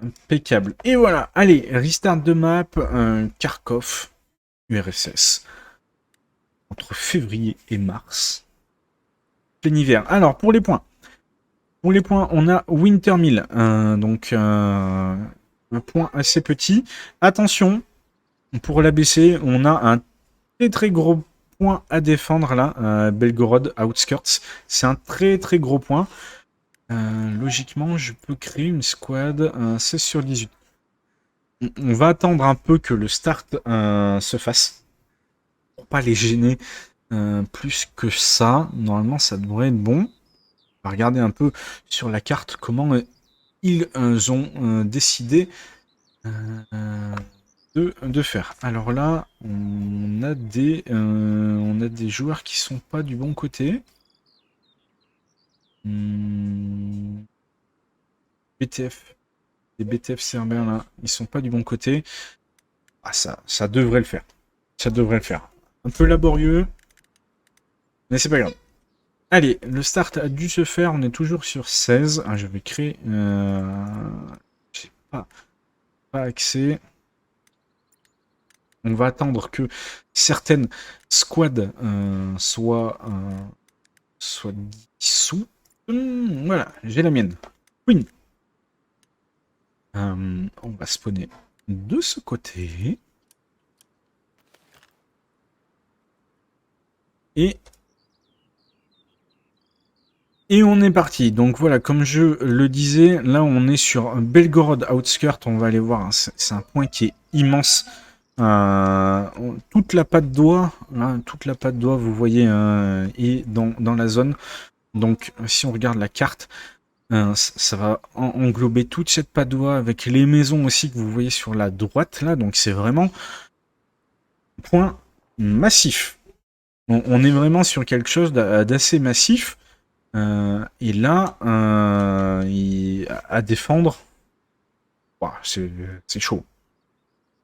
Impeccable. Et voilà, allez, restart de map, Kharkov, URSS, entre février et mars. Plein hiver. Alors, pour les points. Pour les points, on a Wintermill, donc un point assez petit. Attention, pour l'ABC, on a un très très gros point à défendre là, Belgorod Outskirts. C'est un très très gros point. Logiquement, je peux créer une squad 16 sur 18. On va attendre un peu que le start se fasse. Pour pas les gêner plus que ça. Normalement, ça devrait être bon. On va regarder un peu sur la carte comment ils ont décidé de faire. Alors là, on a des joueurs qui sont pas du bon côté. BTF. Les BTF Cerbère là, ils sont pas du bon côté. Ah ça devrait le faire. Ça devrait le faire. Un peu laborieux, mais c'est pas grave. Allez, le start a dû se faire, on est toujours sur 16. Ah, je vais créer... J'ai pas accès. On va attendre que certaines squads soient dissous. Voilà, j'ai la mienne. Queen. On va spawner de ce côté. Et on est parti. Donc voilà, comme je le disais, là on est sur Belgorod Outskirt. On va aller voir, hein, c'est un point qui est immense. Toute la patte d'oie, hein, toute la patte d'oie, vous voyez, est dans la zone. Donc si on regarde la carte, ça va englober toute cette patte d'oie avec les maisons aussi que vous voyez sur la droite là. Donc c'est vraiment un point massif. On est vraiment sur quelque chose d'assez massif. Et là, à défendre, wow, c'est chaud.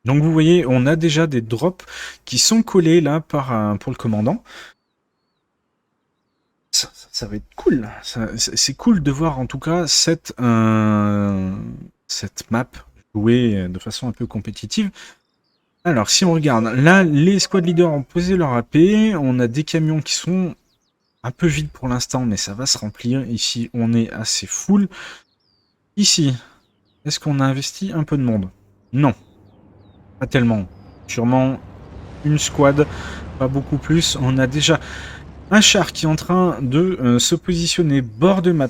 Donc vous voyez, on a déjà des drops qui sont collés là pour le commandant. Ça va être cool. C'est cool de voir en tout cas cette map jouée de façon un peu compétitive. Alors si on regarde, là les squad leaders ont posé leur AP, on a des camions qui sont un peu vides pour l'instant, mais ça va se remplir. Ici on est assez full. Ici, est-ce qu'on a investi un peu de monde? Non, pas tellement. Sûrement une squad, pas beaucoup plus. On a déjà un char qui est en train de se positionner bord de map.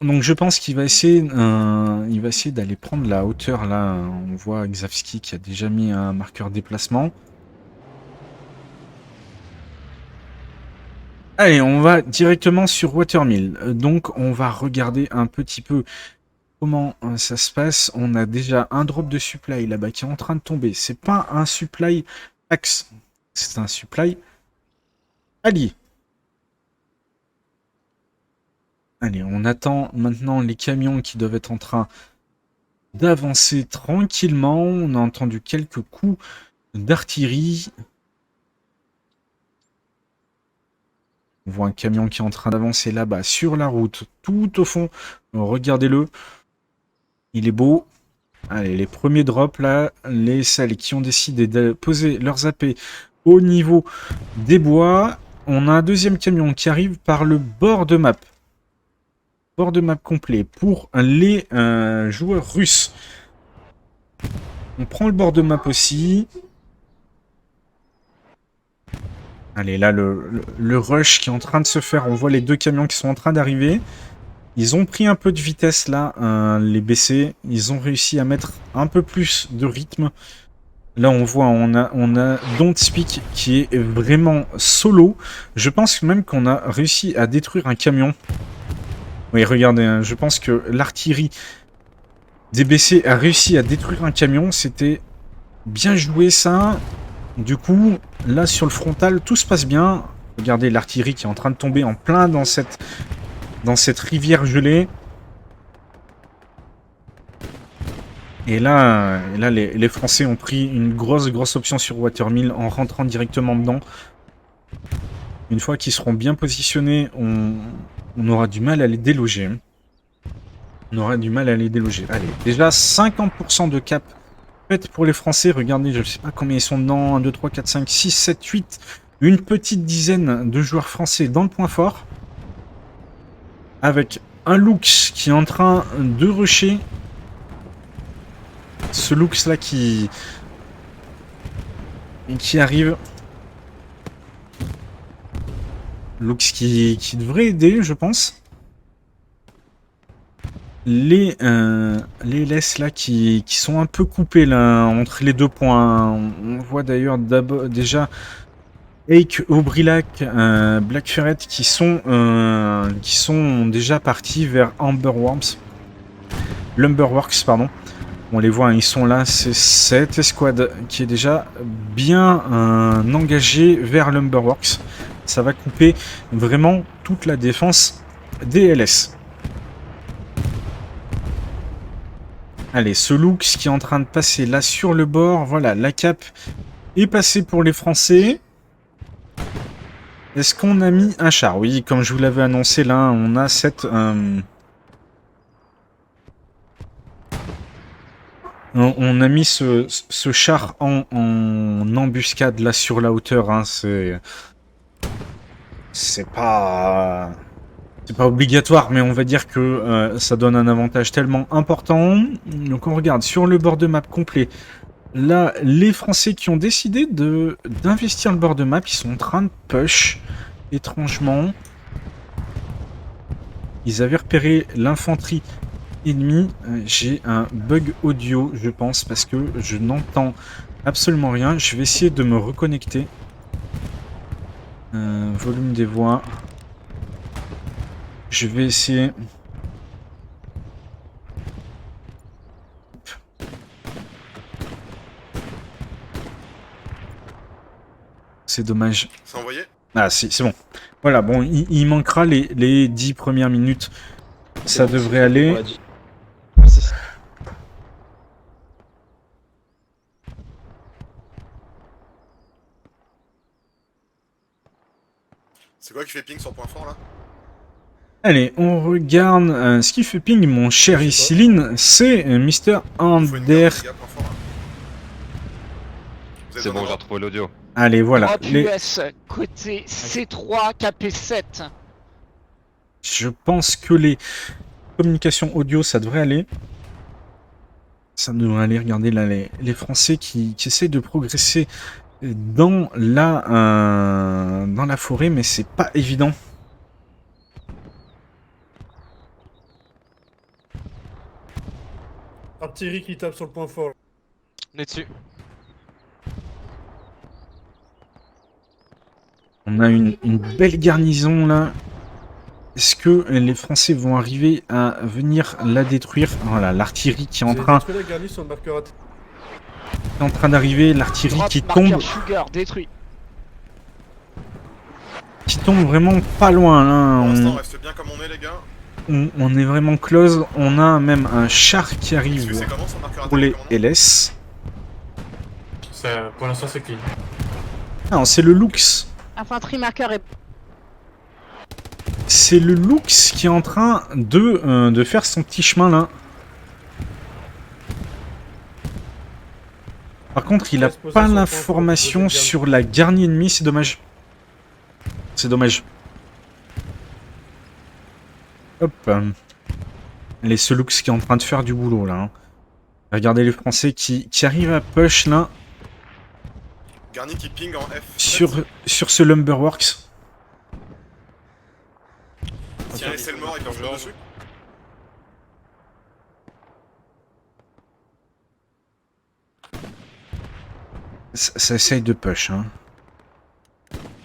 Donc je pense qu'il va essayer, d'aller prendre la hauteur là. On voit Xavski qui a déjà mis un marqueur déplacement. Allez, on va directement sur Watermill. Donc on va regarder un petit peu comment ça se passe. On a déjà un drop de supply là-bas qui est en train de tomber. C'est pas un supply axe, c'est un supply allié. Allez, on attend maintenant les camions qui doivent être en train d'avancer tranquillement. On a entendu quelques coups d'artillerie. On voit un camion qui est en train d'avancer là-bas sur la route, tout au fond. Regardez-le. Il est beau. Allez, les premiers drops là, les celles qui ont décidé de poser leurs AP au niveau des bois. On a un deuxième camion qui arrive par le bord de map. Bord de map complet pour les joueurs russes. On prend le bord de map aussi. Allez, là, le rush qui est en train de se faire. On voit les deux camions qui sont en train d'arriver. Ils ont pris un peu de vitesse là, les BC. Ils ont réussi à mettre un peu plus de rythme. Là, on voit, on a Don't Speak qui est vraiment solo. Je pense même qu'on a réussi à détruire un camion. Oui, regardez, hein, je pense que l'artillerie des BC a réussi à détruire un camion. C'était bien joué ça. Du coup, là sur le frontal, tout se passe bien. Regardez l'artillerie qui est en train de tomber en plein dans cette rivière gelée. Et là les Français ont pris une grosse option sur Watermill en rentrant directement dedans. Une fois qu'ils seront bien positionnés, on aura du mal à les déloger. On aura du mal à les déloger. Allez, déjà 50% de cap fait pour les Français. Regardez, je ne sais pas combien ils sont dedans. 1, 2, 3, 4, 5, 6, 7, 8. Une petite dizaine de joueurs français dans le point fort. Avec un Lux qui est en train de rusher. Ce Lux là qui arrive. Lux qui devrait aider, je pense. Les LS là qui sont un peu coupés là entre les deux points. On voit d'ailleurs déjà Ake, Aubrilac, Black Ferret qui sont déjà partis vers Lumberworks, pardon. On les voit, hein, ils sont là. C'est cette escouade qui est déjà bien engagée vers Lumberworks. Ça va couper vraiment toute la défense des LS. Allez, ce Lux qui est en train de passer là sur le bord. Voilà, la cape est passée pour les Français. Est-ce qu'on a mis un char? Oui, comme je vous l'avais annoncé là, on a cette... On a mis ce char en embuscade là sur la hauteur. Hein. C'est pas obligatoire, mais on va dire que ça donne un avantage tellement important. Donc on regarde sur le bord de map complet. Là, les Français qui ont décidé d'investir le bord de map, ils sont en train de push. Étrangement, ils avaient repéré l'infanterie ennemie. J'ai un bug audio, je pense, parce que je n'entends absolument rien. Je vais essayer de me reconnecter. Volume des voix. Je vais essayer... C'est dommage. C'est envoyé? Ah si, c'est bon. Voilà, bon, il manquera les 10 premières minutes. Ça devrait aller. Merci. C'est quoi qui fait ping sur point fort là? Allez, on regarde ce qui fait ping, mon cher Isiline, c'est Mr. Il faut une garde, Ander. les gars, point fort, là. Vous êtes C'est dans bon, le j'ai retrouvé l'audio. Allez, voilà. Europe US, côté C3, KP7. Je pense que les communications audio, ça devrait aller. Ça devrait aller. Regardez là, les Français qui essayent de progresser dans la forêt, mais c'est pas évident. Artillerie qui tape sur le point fort. On est dessus. On a une belle garnison là. Est-ce que les Français vont arriver à venir la détruire? Voilà, l'artillerie qui est en train d'arriver, l'artillerie qui tombe. Sugar, détruit. Qui tombe vraiment pas loin là. Pour l'instant, on reste bien comme on est, les gars. On est vraiment close. On a même un char qui Est-ce arrive que c'est comment son marqueur pour les attaque, comment LS. Pour l'instant, c'est clean. Non, c'est le Lux. Infanterie marqueur est... C'est le Lux qui est en train de faire son petit chemin là. Par contre, il a pas l'information sur la garnie ennemie, c'est dommage. C'est dommage. Hop. Allez, ce Lux qui est en train de faire du boulot là. Hein. Regardez les Français qui arrivent à push là. Garni qui ping en F. Sur ce Lumberworks. Tiens, c'est le mort, il peut jouer dessus. Ça essaye de push, hein.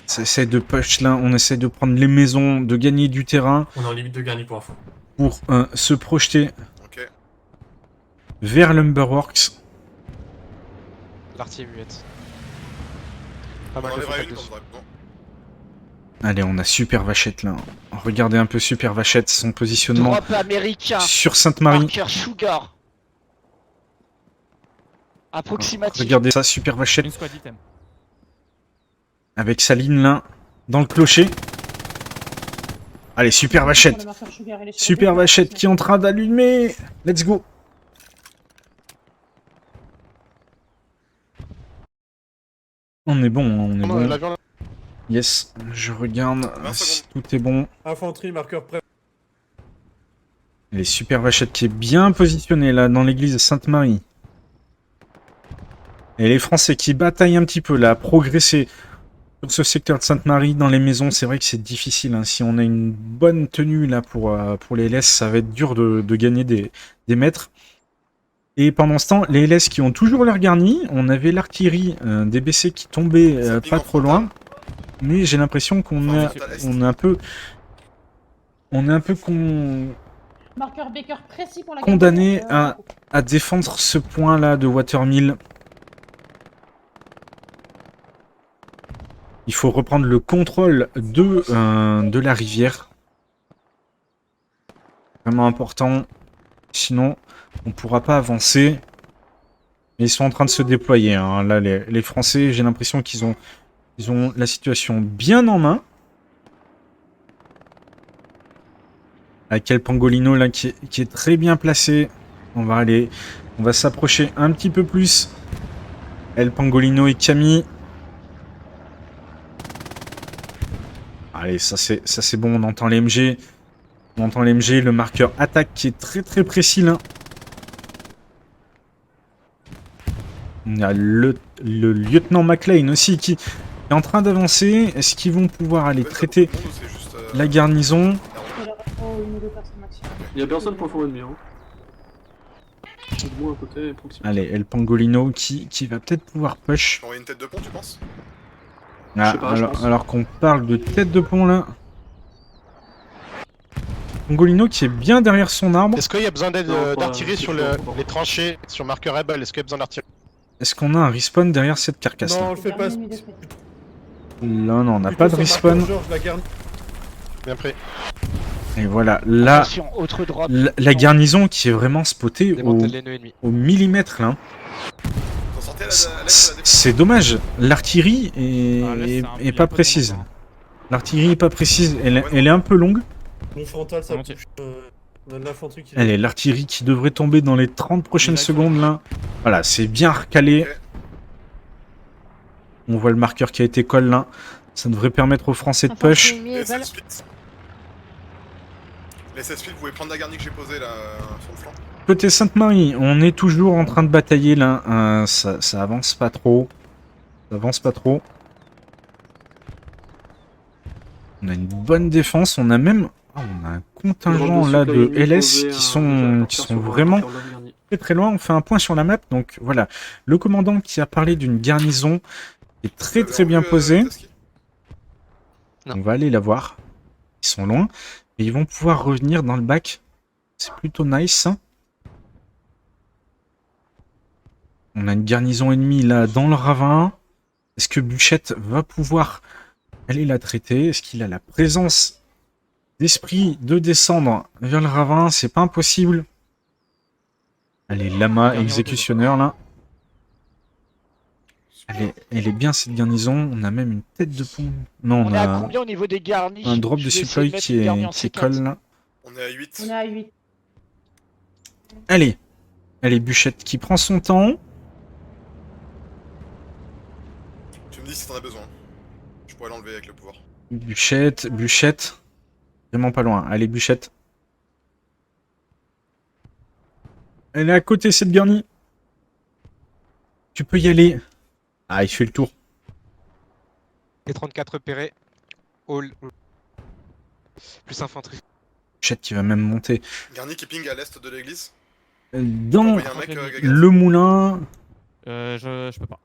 Ça essaye de push là, on essaye de prendre les maisons, de gagner du terrain. On est en limite de garni pour info. Pour se projeter Ok. vers Lumberworks. L'artillerie muette. On Pas mal de enlèvera frappes une dessus. quand on bon. Allez, on a Super Vachette là. Regardez un peu Super Vachette, son positionnement Drop américain. sur Sainte-Marie. Marqueur Sugar. Approximatif. Regardez ça, Super Vachette Une squad item. avec sa ligne là, dans le clocher. Allez, super vachette. Super vachette qui est en train d'allumer. Let's go. On est bon, on est Non, bon. l'avion là. Yes, je regarde 20 si secondes. tout est bon. Infanterie, marqueur prêt. Les super vachettes qui est bien positionnée là dans l'église de Sainte-Marie. Et les Français qui bataillent un petit peu là, à progresser sur ce secteur de Sainte-Marie dans les maisons. C'est vrai que c'est difficile, hein. Si on a une bonne tenue là pour les LS, ça va être dur de gagner des mètres. Et pendant ce temps, les LS qui ont toujours leur garni, on avait l'artillerie des BC qui tombait Ça pique pas en trop frontal. loin. Mais j'ai l'impression qu'on Enfin, est, en frontal est. on est un peu... On est un peu Marqueur Baker précis pour la condamné garde. à défendre ce point-là de Watermill. Il faut reprendre le contrôle de la rivière. Vraiment important. Sinon, on ne pourra pas avancer. Et ils sont en train de se déployer, hein. Là, les Français, j'ai l'impression qu'ils ont la situation bien en main. Avec El Pangolino là qui est très bien placé. On va s'approcher un petit peu plus. El Pangolino et Camille. Allez, ça c'est bon, on entend les MG. On entend les MG, le marqueur attaque qui est très très précis là. On a le lieutenant McLean aussi qui est en train d'avancer. Est-ce qu'ils vont pouvoir aller traiter la garnison? Il y a personne pour le fond ennemi. Hein. Moi à côté, proximité. Allez, El Pangolino qui va peut-être pouvoir push. Tu envoies une tête de pont, tu penses? Ah, Je sais pas, je pense. alors qu'on parle de tête de pont là. Pangolino qui est bien derrière son arbre. Est-ce qu'il y a besoin d'aide Non, pas- d'artillerie sur pas- les tranchées, sur marqueur Rebel? Est-ce qu'il y a besoin d'artillerie? Est-ce qu'on a un respawn derrière cette carcasse Non, on là? le fait pas. Non, non, on n'a Plutôt pas de sur respawn. marqueur Georges, la garde. Bien pris. Et voilà, là, Attention, autre drop. la garnison qui est vraiment spotée Démantèle les nœuds ennemis. au millimètre là. T'en sortais à la C'est- défense? C'est dommage, l'artillerie Ah, là, c'est un est peu pas moins précise. longtemps. L'artillerie est pas précise, elle est un peu longue. Mon frontal, ça Volontiers. touche. On a de l'infanterie qui. Elle est l'artillerie qui devrait tomber dans les 30 prochaines Direct. secondes là. Voilà, c'est bien recalé. Ok. On voit le marqueur qui a été collé là. Ça devrait permettre aux Français de push. Les 7 suites. Les 7 suites, vous pouvez prendre la garnie que j'ai posée là sur le flanc. Côté Sainte-Marie, on est toujours en train de batailler là. Ça avance pas trop. Ça avance pas trop. On a une bonne défense. On a même on a un contingent là de LS qui sont vraiment très très loin. On fait un point sur la map. Donc voilà, le commandant qui a parlé d'une garnison est très très bien posée. Non. On va aller la voir. Ils sont loin. Et ils vont pouvoir revenir dans le bac. C'est plutôt nice. On a une garnison ennemie là dans le ravin. Est-ce que Bûchette va pouvoir aller la traiter? Est-ce qu'il a la présence d'esprit de descendre vers le ravin? C'est pas impossible. Allez, Lama, exécutionneur là. Elle est bien cette garnison. On a même une tête de pont. Non, On on est à a combien au niveau des garnis? un drop Je de vais essayer supply mettre qui une garnie en est C4. colle là. On est à 8. On est à 8. Allez, Bûchette qui prend son temps. Tu me dis si t'en as besoin. Je pourrais l'enlever avec le pouvoir. Bûchette. Vraiment pas loin. Allez, Bûchette. Elle est à côté, cette garnie. Tu peux y aller. Ah, il fait le tour. Et 34 repérés. All. Plus infanterie. Bûchette qui va même monter Garni qui ping à l'est de l'église. dans Envoyez un mec, Gagat. le moulin. Je peux pas.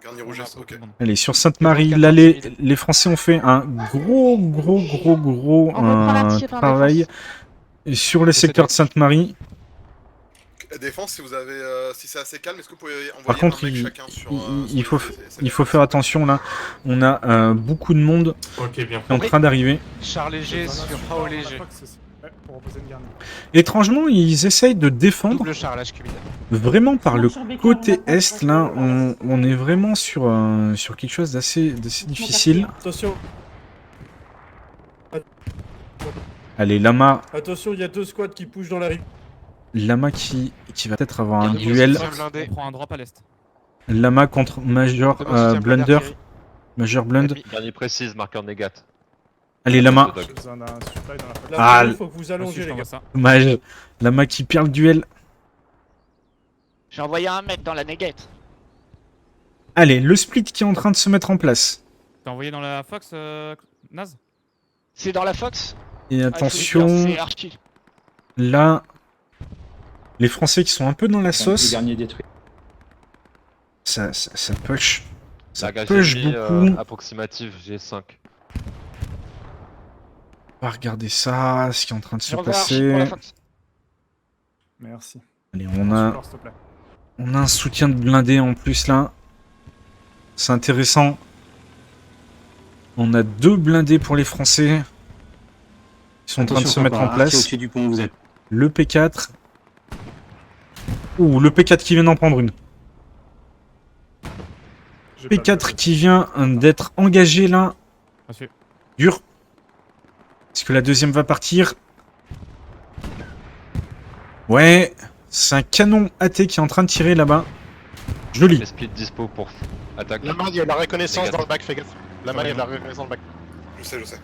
Garni On rouge a est, beaucoup ok. de monde. Allez, sur Sainte-Marie, 44 là, centimes. les Français ont fait un gros On reprend la tir en travail défense. sur le secteur de Sainte-Marie. Défense, si vous avez, si c'est assez calme, est-ce que vous pouvez envoyer Par contre, un mec il- chacun sur, il sur faut les- Il faut faire attention là. On a beaucoup de monde Ok, bien. qui est en train d'arriver. Char léger sur Hao léger. Pour reposer une garnie. Étrangement, ils essayent de défendre Double char lâche cumulé. vraiment par le Sur Baker, côté on va est. pas Là, se- on est vraiment sur quelque chose d'assez difficile. Attention. Allez, Lama. Attention, il y a 2 squads qui pushent dans la rive. Lama qui va peut-être avoir un Garni, duel. position blindée. On prend un drop à l'est. Lama contre Major Demande soutien plein Blunder. d'artillerie. Major Blund. Ennemi. Dernier précise, marqueur négat. Allez, Lama. Là, Ah, il faut que vous allongez, Ensuite, je les t'envoie gars. ça. Dommage. Lama qui perd le duel. J'ai envoyé un mec dans la négate. Allez, le split qui est en train de se mettre en place. T'as envoyé dans la Fox, Naz? C'est dans la Fox. Et Ah, attention, il faut dire, c'est Archie. là, les Français qui sont un peu dans la sauce, dernier détruit. ça push. Ça Largage push ennemi, beaucoup. approximatif G5. On va regarder ça, ce qui est en train de se J'envoie Archie pour la passer. Fox. Merci. Allez, on a un soutien de blindé en plus là. C'est intéressant. On a 2 blindés pour les Français. Ils sont en train de se mettre en place. Du pont où vous êtes. Le P4. Ouh, le P4 qui vient d'en prendre une. P4 qui vient d'être engagé là. Reçu. Dur. Est-ce que la deuxième va partir? Ouais. C'est un canon AT qui est en train de tirer là-bas. Joli. Les speed dispo pour attaque. La main, il y a la reconnaissance Négat. dans le bac, fais gaffe. La main, il y a de la reconnaissance dans le bac. Je sais, je sais.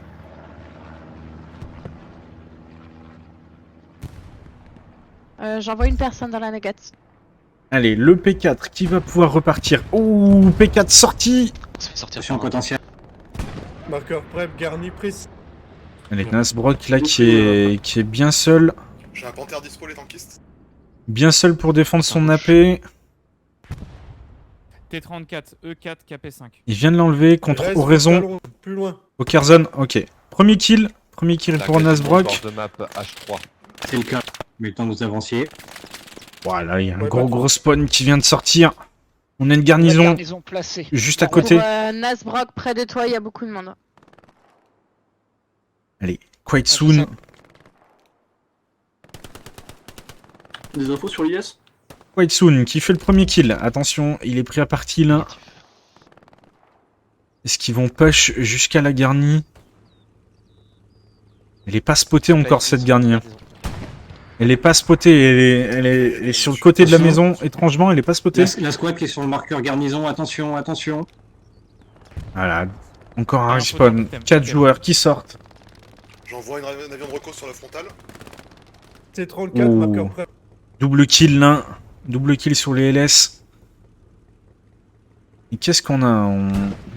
J'envoie une personne dans la négate. Allez, le P4 qui va pouvoir repartir. Ouh, P4 sorti. On se fait sortir Attention potentiel. Marqueur prep, garni précis. Allez, Nasbrock là qui est bien seul. J'ai un panthère dispo, les tankistes. Bien seul pour défendre son AP. T34, E4, KP5. Il vient de l'enlever contre Reste Oraison. talon, plus loin. Au Kerzon, ok. Premier kill pour Nasbrock. Bord de map H3. C'est le cas. Mais le temps que vous avanciez. Voilà, il y a un Ouais, gros spawn qui vient de sortir. On a une La garnison garnison placée. juste à Pour, côté. Nasbrock, près de toi, il y a beaucoup de monde. Allez, quite soon. Des infos sur l'IS? Quite soon qui fait le premier kill. Attention, il est pris à partie là. Est-ce qu'ils vont push jusqu'à la garnie? Elle est pas spotée encore cette garnie. Hein. Elle est pas spotée, elle est sur le côté de la maison. Étrangement, elle est pas spotée. La squad qui est sur le marqueur garnison. Attention, attention. Voilà, encore un Ah, respawn. totem, 4 totem. joueurs qui sortent. J'envoie un avion de recours sur le frontal. T34, Oh. marqueur prep. Double kill là. Double kill sur les LS. Et qu'est-ce qu'on a? On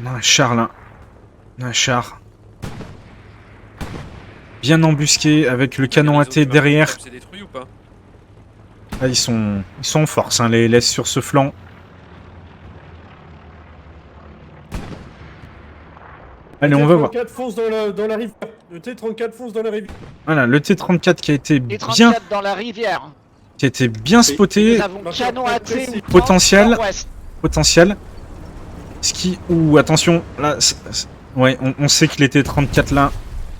a un char là. On a un char. Bien embusqué avec le canon AT derrière. C'est détruit ou pas? Là, ils sont en force, hein, les LS sur ce flanc. Allez, on va voir. Le T34 fonce dans la rivière. Le T34 fonce dans la rivière. Voilà, le T34 qui a été Et bien, 34 dans la rivière. spoté. Nous avons canon à thé. Potentiel. Ouest. Potentiel. Ce qui... Ouh, attention. Là, ouais, on sait qu'il était 34 là.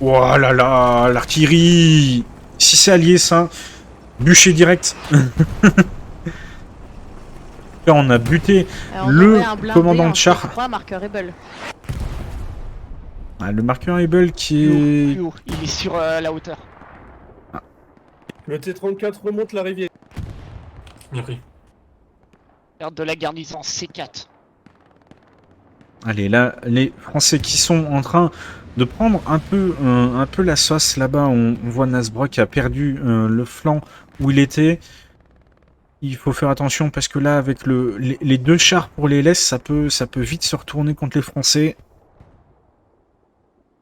Oh là là, l'artillerie. Si c'est allié, ça. Bûcher direct. Là, on a buté le commandant de char. 3, marqueur Rebel. Ah, le marqueur Able qui Plus haut, est... plus haut. Il est sur la hauteur. Le T34 remonte la rivière. Bien pris. Garde de la garnison C4. Allez, là, les Français qui sont en train de prendre un peu la sauce là-bas. On voit Nasbrock qui a perdu le flanc où il était. Il faut faire attention parce que là, avec les 2 chars pour les LS, ça peut vite se retourner contre les Français.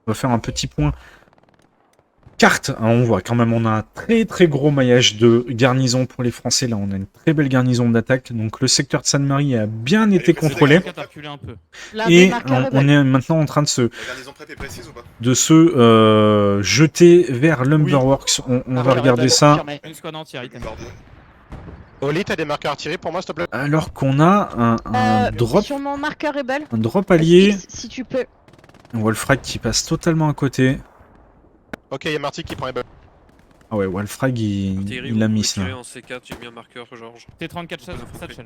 On va faire un petit point carte. Hein, on voit quand même, on a un très gros maillage de garnison pour les Français. Là, on a une très belle garnison d'attaque. Donc le secteur de Sainte-Marie a bien été contrôlé. T34 a reculé un peu. Et on est maintenant en train de La garnison prep est précise ou pas? se jeter vers Lumberworks. On va regarder ça. Confirmé. Une squad entière, item. Oli, t'as des marqueurs artillerie pour moi, s'il te plaît? Alors qu'on a un drop Sur mon marqueur Rebel. un drop allié. Si tu peux. Wolfrag qui passe totalement à côté. Ok, il y a Marty qui prend les balles. Ah ouais, Wolfrag il l'a mis là. En C4, j'ai mis un marqueur, Georges. T34 satchel.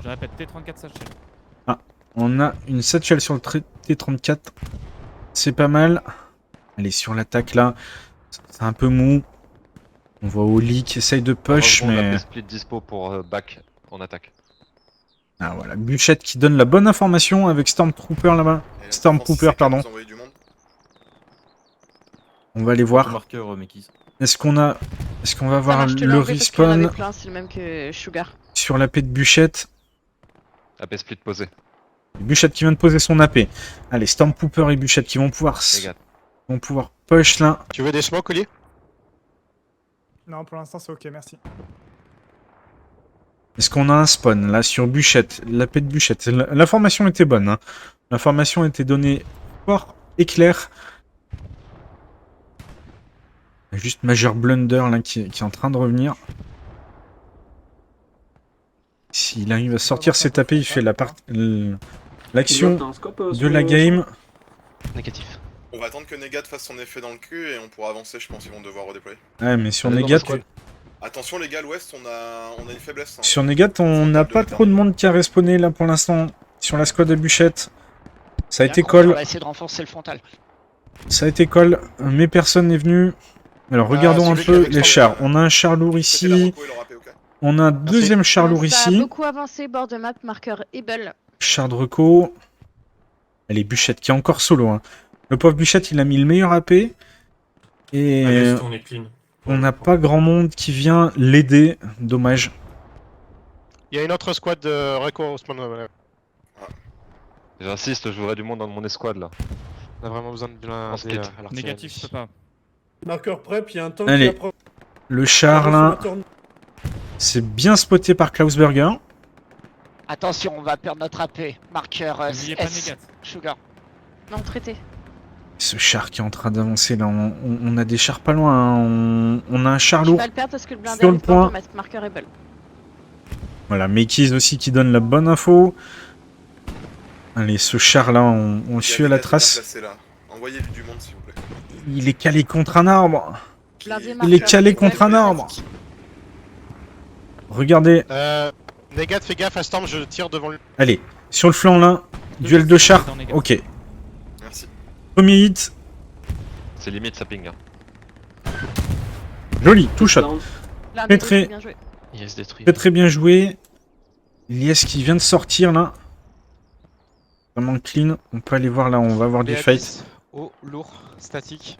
Je répète, T34 satchel. On a une satchel sur le T34. C'est pas mal. Allez, sur l'attaque là. C'est un peu mou. On voit Oli qui essaye de push, Heureusement, mais... la split dispo pour back en attaque. Ah voilà, Bûchette qui donne la bonne information avec Stormtrooper là-bas. Et la Stormtrooper, défense, c'est pardon. vous envoyez du monde. On va aller voir. Marqueur, Mekis. Est-ce qu'on va Ça voir marche, je te l'ai le enlevé parce qu'il y en avait respawn plein, c'est le même que Sugar. sur l'AP de Bûchette? AP split posé. Bûchette qui vient de poser son AP. Allez, Stormtrooper et Bûchette qui vont pouvoir push là. Tu veux des smokes, Oli? Non, pour l'instant c'est ok, merci. Est-ce qu'on a un spawn là sur Bûchette? L'AP de Bûchette. L'information était bonne. Hein. L'information était donnée fort et claire. Il y a juste Major Blunder là qui est en train de revenir. S'il arrive à sortir ses tapés, il fait l'action de la game. Négatif. On va attendre que Negat fasse son effet dans le cul et on pourra avancer, je pense qu'ils vont devoir redéployer. Ouais, mais sur Allez, dans Negat, la squad. Attention les gars, à l'ouest, on a une faiblesse. Hein. sur Negat, on n'a pas trop de monde qui a respawné là pour l'instant. Sur la squad de Bûchette. Ça a été On call. va essayer de renforcer le frontal. Ça a été call, mais personne n'est venu. Alors regardons un celui peu qui est les avec chars. On a un char lourd C'était la ici. reco et leur AP, ok. On a un deuxième char lourd Ça a ici. beaucoup avancé, bord de map, marqueur Able. Char de reco. Elle est Bûchette qui est encore solo. Hein. Le pauvre Bûchette, il a mis le meilleur AP. Et Allez, on est clean. on n'a pas grand monde qui vient l'aider. Dommage. Il y a une autre squad de Reco au spawn. J'insiste, je voudrais du monde dans mon escouade là. On a vraiment besoin de bien En split. à l'artillerie. Négatif, je peux pas. Marqueur prep, il y a un tank Allez. qui approche. Le char là, c'est bien spoté par Klausberger. Attention, on va perdre notre AP. Marqueur N'oubliez pas S. Négat. Sugar. Non, traité. Ce char qui est en train d'avancer là, on a des chars pas loin. Hein. On a un char Je lourd. vais le perdre parce que le blindé Sur le arrive bord point. de map, marqueur Able. Voilà, Mekis aussi qui donne la bonne info. Allez, ce char là, on le suit à la trace. Placé, là. Envoyez-lui du monde s'il vous plaît. Il est calé contre un arbre. Blindé, Il est marqueur calé Able. contre un arbre. Regardez, Negat, fais gaffe à Storm, je tire devant lui. allez, sur le flanc là, duel de chars. Ok, Merci. premier hit, C'est limite ça ping. Hein. joli, tout shot. Blindé, Très, bien joué. Yes, détruit. très très bien joué. Lies qui vient de sortir là. Vraiment clean, on peut aller voir là, on va avoir du fight. Oh, lourd, statique.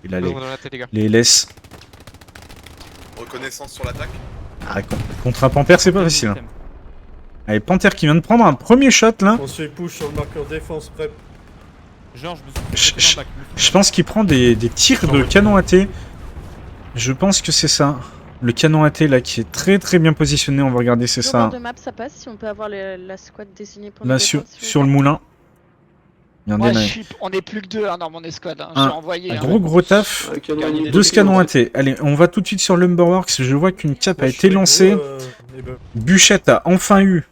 Il a Dans la tête, les gars. les LS. Reconnaissance sur l'attaque. Ah, contre un Panther, c'est pas facile. Hein. Allez, Panther qui vient de prendre un premier shot là. On se fait push sur le marqueur défense prep. Genre, je me suis fait dans le bac. Je pense qu'il prend des tirs de canon AT. Je pense que c'est ça. Le canon AT là qui est très très bien positionné, on va regarder, c'est Sur ça. bord de map, ça passe. Si on peut avoir la squad désignée pour Là nous sur, défendre, s'il vous sur le plaît. moulin. Regardez, Moi, là. on est plus que deux dans mon escouade. Hein. Un- J'ai envoyé. Un hein. gros taf. Deux canons AT. Allez, on va tout de suite sur Lumberworks. Je vois qu'une cape a été lancée. Bûchette a enfin eu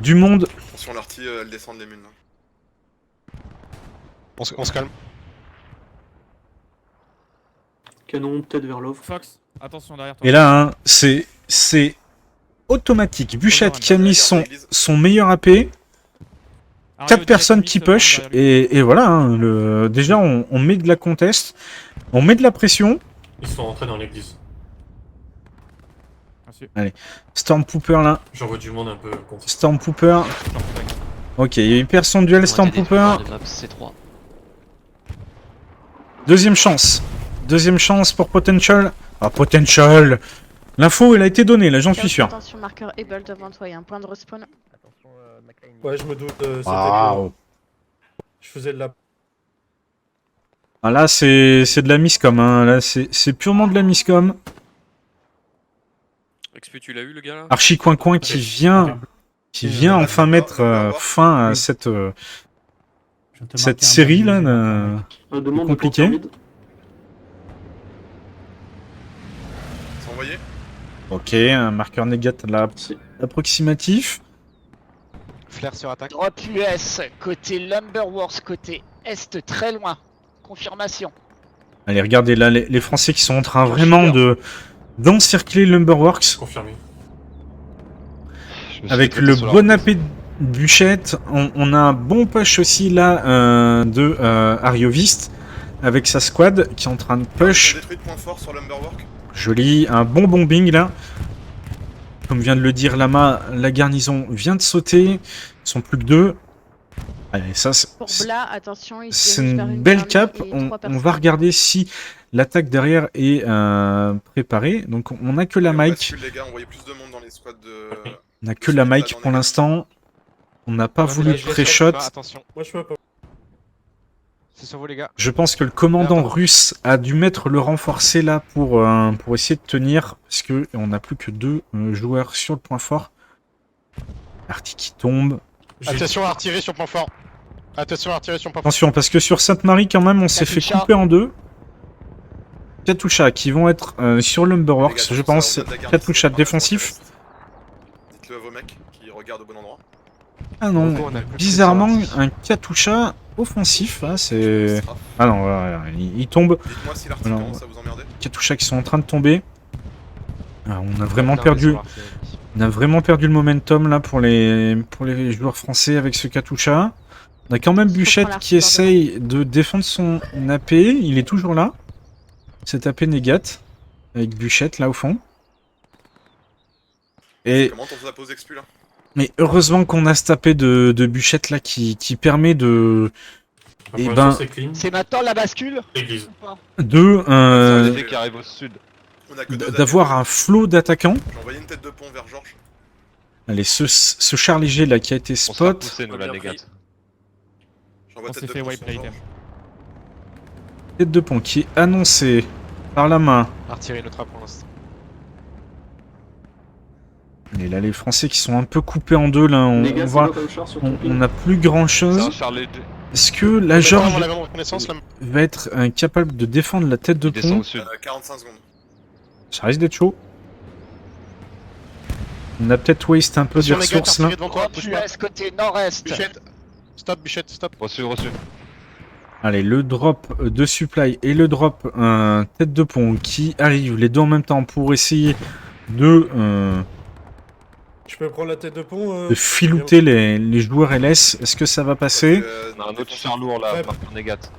du monde. Attention, l'artille, elle descend les mules. Là. On se calme. Canon, tête vers l'offre. Fox, attention derrière toi. Et là, hein, c'est automatique. Bûchette qui a mis son meilleur AP. 4 personnes qui push. Et voilà, hein, déjà on met de la contest. On met de la pression. Ils sont rentrés dans l'église. Stormtrooper là. J'envoie du monde un peu contre. Stormtrooper. Ok, il y perd son duel Stormtrooper. C3. Deuxième chance. Deuxième chance pour Potential. Ah, Potential. L'info, elle a été donnée, là, j'en suis sûr. Attention, marqueur Able devant toi, il y a un point de respawn. Ouais, je me doute. C'était Waouh. que je faisais de la. Ah, là, c'est de la miscom. Hein. Là, c'est purement de la miscom. XP, tu l'as eu le gars là Archi Coin Coin qui vient enfin mettre fin à cette série là. Compliqué. C'est envoyé. Ok, un marqueur négat là, approximatif. Flair sur attaque. Drop US, côté Lumberworks, côté Est, très loin. Confirmation. Allez, regardez là, les Français qui sont en train vraiment d'encercler Lumberworks. Confirmé. Je me suis Avec fait le sur la bon route. AP, Bûchette, on a un bon push aussi là de Ariovist avec sa squad qui est en train de push. Détruit de point fort sur Lumberwork. Joli, un bon bombing là. Comme vient de le dire Lama, la garnison vient de sauter. Ils sont plus que 2. Allez, ça Pour Bla, attention, il se c'est dirige vers une une belle garnie cap. et On 3 va personnes. regarder si l'attaque derrière est préparée. Donc on a que la Et on Mike. bascule, les gars, on voyait plus de monde dans les squads de. On a que la Mike pour l'instant. On n'a pas voulu pré-shot. Attention, Moi je peux pas. c'est sur vous les gars. Je pense que le commandant russe a dû mettre le renforcé là pour essayer de tenir. Parce que on n'a plus que 2 joueurs sur le point fort. Arty qui tombe. Attention artillerie sur point fort. Attention artillerie sur point fort. Attention, parce que sur Sainte-Marie, quand même, on s'est fait Katusha. couper en 2. Katusha qui vont être sur Les Lumberworks, gars, je ça pense. revient de la garnison, Katusha par la défensif. pointe est. Dites-le à vos mecs qui regardent au bon endroit. Ah non, On a plus bizarrement, de présence. un Katusha offensif. Ah, c'est. Strafe. Ah non, voilà, il tombe. Dites-moi si l'article Alors, commence à vous emmerder. Katusha qui sont en train de tomber. Ah, on a vraiment perdu. On a vraiment perdu le momentum là pour les joueurs français avec ce Katusha. On a quand même Bûchette prendre qui essaye de défendre son AP. Il est toujours là. Cet AP négate. Avec Bûchette là au fond. Et Comment on vous pose expu là? mais heureusement qu'on a cet AP de Bûchette là qui permet de Eh Pour ben- l'instant, c'est clean. C'est maintenant la bascule Église. ou pas de C'est un léger qui arrive au sud. On a que deux d'avoir un flot d'attaquants. J'ai envoyé une tête de pont vers Georges. Allez, ce char léger là qui a été On sera spot. poussé, nous, On la a négate. J'envoie On tête s'est de fait pont wipe sur l'item. Georges. Tête de pont qui est annoncée par la main. Artillerie neutrale pour l'instant. Et là, les Français qui sont un peu coupés en 2 là, on voit, on n'a plus grand C'est chose. un char léger. Est-ce que la Georges On a la même reconnaissance là. va être capable de défendre la tête de Il descend pont? au sud. 45 secondes. Ça risque d'être chaud. On a peut-être waste un peu des Sur les gars, ressources là. artillerie devant toi. Drop Bouge pas. US côté nord-est. Bûchette. Stop, Bûchette, stop. Reçu, reçu. Allez, le drop de supply et le drop tête de pont qui arrivent les deux en même temps pour essayer de Je peux prendre la tête de pont filouter les joueurs LS. Est-ce que ça va passer? On a un autre char lourd là, Ouais. par négate.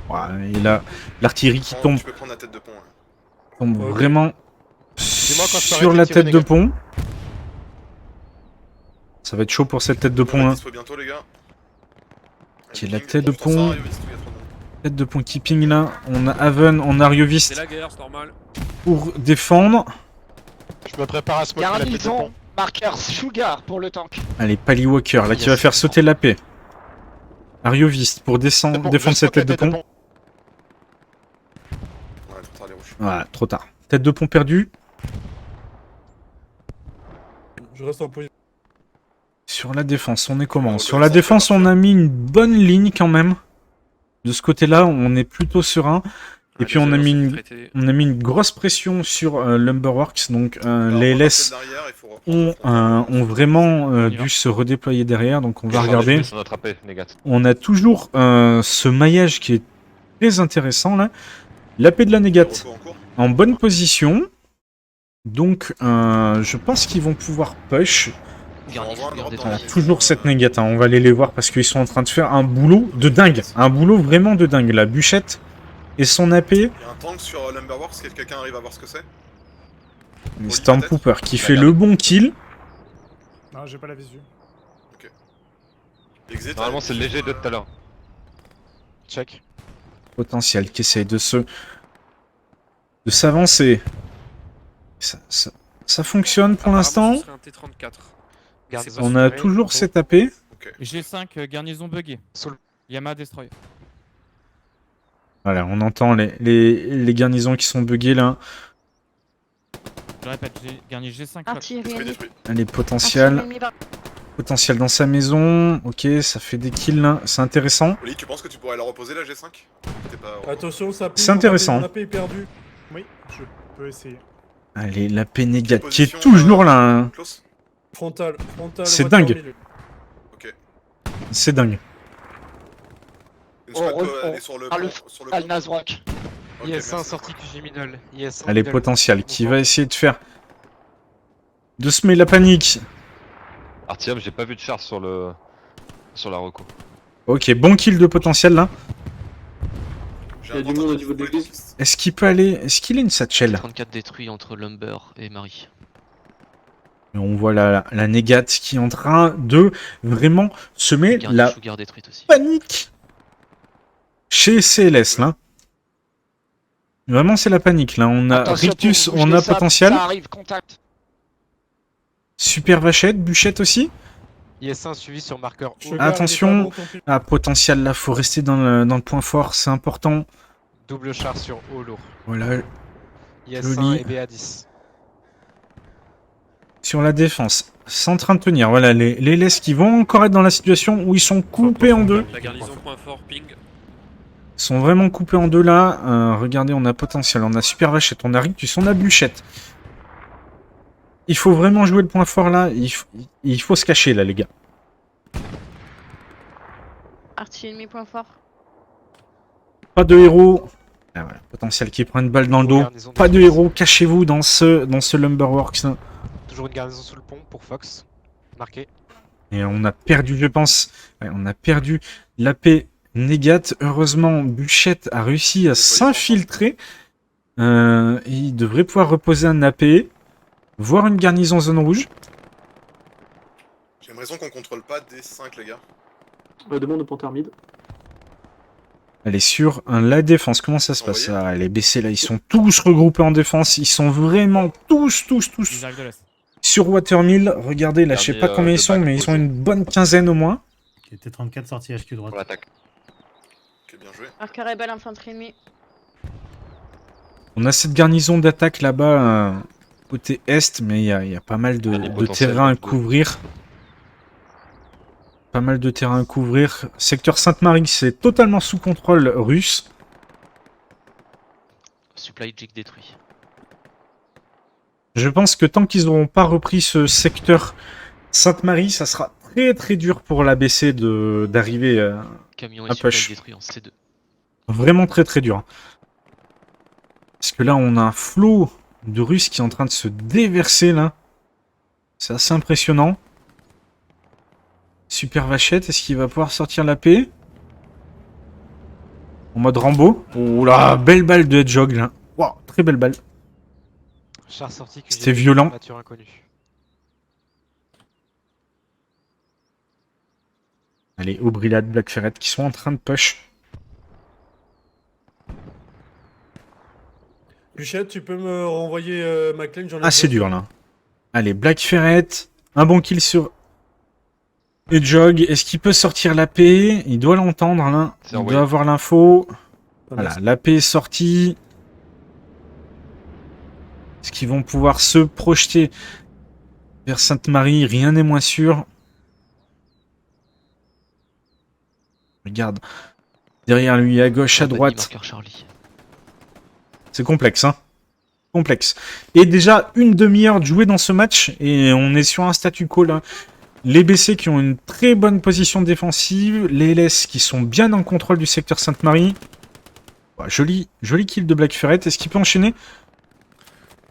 Ouais, et là, l'artillerie qui tombe, Tu peux prendre la tête de pont. Ouais. tombe Ok. vraiment Dis-moi quand je peux sur arrêter la de tirer, tête les de gars. pont. Ça va être chaud pour cette tête de On pont va là. dispo bientôt les gars. Qui est la Ping, tête de on s'en sort, pont. Arioviste, où il y a trop de monde. Tête de pont qui ping là. On a Haven, on a C'est Ariovist la guerre, c'est normal. pour défendre. Je me prépare à smoke la tête de Garnison, pont. marqueur Sugar pour le tank. Allez, Pallywalker là qui va faire sauter la paix. Ariovist pour C'est bon, défendre je cette smoke la tête de pont. Ouais, trop tard les rouges. Voilà, trop tard. Tête de pont perdue. Je reste en position. Sur la défense, on est comment? On Sur la regarde ça, défense, c'est on parti. a mis une bonne ligne quand même. De ce côté-là, on est plutôt serein. Et puis on a mis une grosse pression sur Lumberworks, donc Alors, les on va LS passer derrière, il faut reprendre ont vraiment On y va. dû se redéployer derrière, donc on va Char regarder. léger sur notre AP, négate. On a toujours ce maillage qui est très intéressant là. L'AP de la négate Repos en cours. en bonne position. Donc je pense qu'ils vont pouvoir push. On envoie un drop dans Alors, la- toujours cette négate, hein. On va aller les voir parce qu'ils sont en train de faire un boulot de dingue. Un boulot vraiment de dingue. La Bûchette et son AP. Il y a un tank sur Lumberworks, est-ce que quelqu'un arrive à voir ce que c'est? Stormtrooper qui fait le bon kill. Non, j'ai pas la visu. Exit, Normalement, c'est le léger de tout à l'heure. Check. Potentiel qui essaye de s'avancer. Ça fonctionne pour l'instant. Ce serait un T34. C'est pas On a sûr. toujours cet AP. G5, garnison buggée. Soul. Yama destroy. Voilà, on entend les garnisons qui sont buggées là. Je répète, j'ai gagné G5. Artillerie Détruit, ennemie. détruit. Elle est potentielle. Artillerie ennemie. Potentiel dans sa maison. Ok, ça fait des kills là. C'est intéressant. Oli, tu penses que tu pourrais la reposer la G5? T'es pas... Attention, ça ping, C'est intéressant. La paix est perdue. Oui, je peux essayer. Allez, la Pénégate qui est Position, toujours là. Hein. Close. Frontal. C'est voiture dingue. au milieu. C'est dingue. Une squad On- elle est sur le par le- pont, sur le Al pont. Nazrock. Ok, Yes, un merci. sorti QG middle. Yes, un Elle est middle. potentielle qui va essayer de faire. De semer la panique. Artyom, j'ai pas vu de char sur le... sur la reco. Ok, bon kill de potentiel là. J'ai un point au niveau de l'église. Est-ce qu'il peut aller... Est-ce qu'il a une satchel? 34 détruits entre Lumber et Marie. Et on voit la Négat qui est en train de vraiment semer Garde la Sugar détruite aussi. panique chez CLS là. Vraiment c'est la panique là. On a Attention, Rictus, pour on bouger a ça, potentiel. Ça arrive, contact. Super Vachette, Bûchette aussi. IS1 suivi sur marqueur haut. Sugar, Attention. il est pas bon, ton pull. Ah, potentiel là, faut rester dans le point fort, c'est important. Double char sur haut lourd. Voilà, IS1 Joli. et BA10. sur la défense. C'est en train de tenir. Voilà, les LS qui vont encore être dans la situation où ils sont coupés en deux. La garnison point fort, ping. Ils sont vraiment coupés en deux là. Regardez, on a potentiel, on a Super Vachette, on a Rictus, on a Bûchette. Il faut vraiment jouer le point fort là. Il faut se cacher là, les gars. Artillerie ennemi point fort. Pas de héros. Ah, voilà. Potentiel qui prend une balle dans le dos. Garnison Pas de détruite. héros. Cachez-vous dans ce Lumberworks. Là. Toujours une garnison sous le pont pour Fox. Marqué. Et on a perdu, je pense. Ouais, on a perdu l'AP Négat. Heureusement, Bûchette a réussi à s'infiltrer. Il devrait pouvoir reposer un AP. Voir une garnison zone rouge. J'ai l'impression qu'on contrôle pas D5 les gars. Demande de Panther mid. Elle est sur la défense. Comment ça se passe? Ah, les BC là, ils sont tous regroupés en défense. Ils sont vraiment tous Ils arrivent de l'est. sur Watermill. Regardez là, je sais pas Dernier, combien ils de sont, back mais ils sont posé. une bonne quinzaine au moins. Qui était 34 sorties HQ droite. Pour l'attaque. Ok, bien joué. Marqueur rebelle infanterie ennemie. On a cette garnison d'attaque là-bas, côté est, mais il y a pas mal Il y a des de potentiels terrain à là-dedans. couvrir. Pas mal de terrain à couvrir. Secteur Sainte-Marie, c'est totalement sous contrôle russe. Supply jig détruit. Je pense que tant qu'ils n'auront pas repris ce secteur Sainte-Marie, ça sera très très dur pour l'ABC d'arriver Camion Un et supply push. détruit en C2. vraiment très très dur. Parce que là, on a un flot de Russes qui est en train de se déverser là. C'est assez impressionnant. Super Vachette, est-ce qu'il va pouvoir sortir la paix? En mode Rambo. Oh là, belle balle de Hedgehog là. Wow, très belle balle. Char sorti. QG, C'était violent. Voiture inconnue. Allez, Aubrylade, Black Ferret qui sont en train de push. Bûchette, tu peux me renvoyer McLean, j'en ai Ah, c'est besoin. dur là. Allez, Black Ferret. Un bon kill sur Hedgehog. Est-ce qu'il peut sortir la paix? Il doit l'entendre là. C'est Il envoyé. doit avoir l'info. Ah, Voilà, merci. la paix est sortie. Est-ce qu'ils vont pouvoir se projeter vers Sainte-Marie? Rien n'est moins sûr. Regarde. Derrière lui, à gauche, à Compagnie droite. Marqueur Charlie. C'est complexe, hein. Complexe. Et déjà, une demi-heure de jouer dans ce match, et on est sur un statu quo, là. Les BC qui ont une très bonne position défensive, les LS qui sont bien en contrôle du secteur Sainte-Marie. Ouais, joli kill de Black Ferret. Est-ce qu'il peut enchaîner?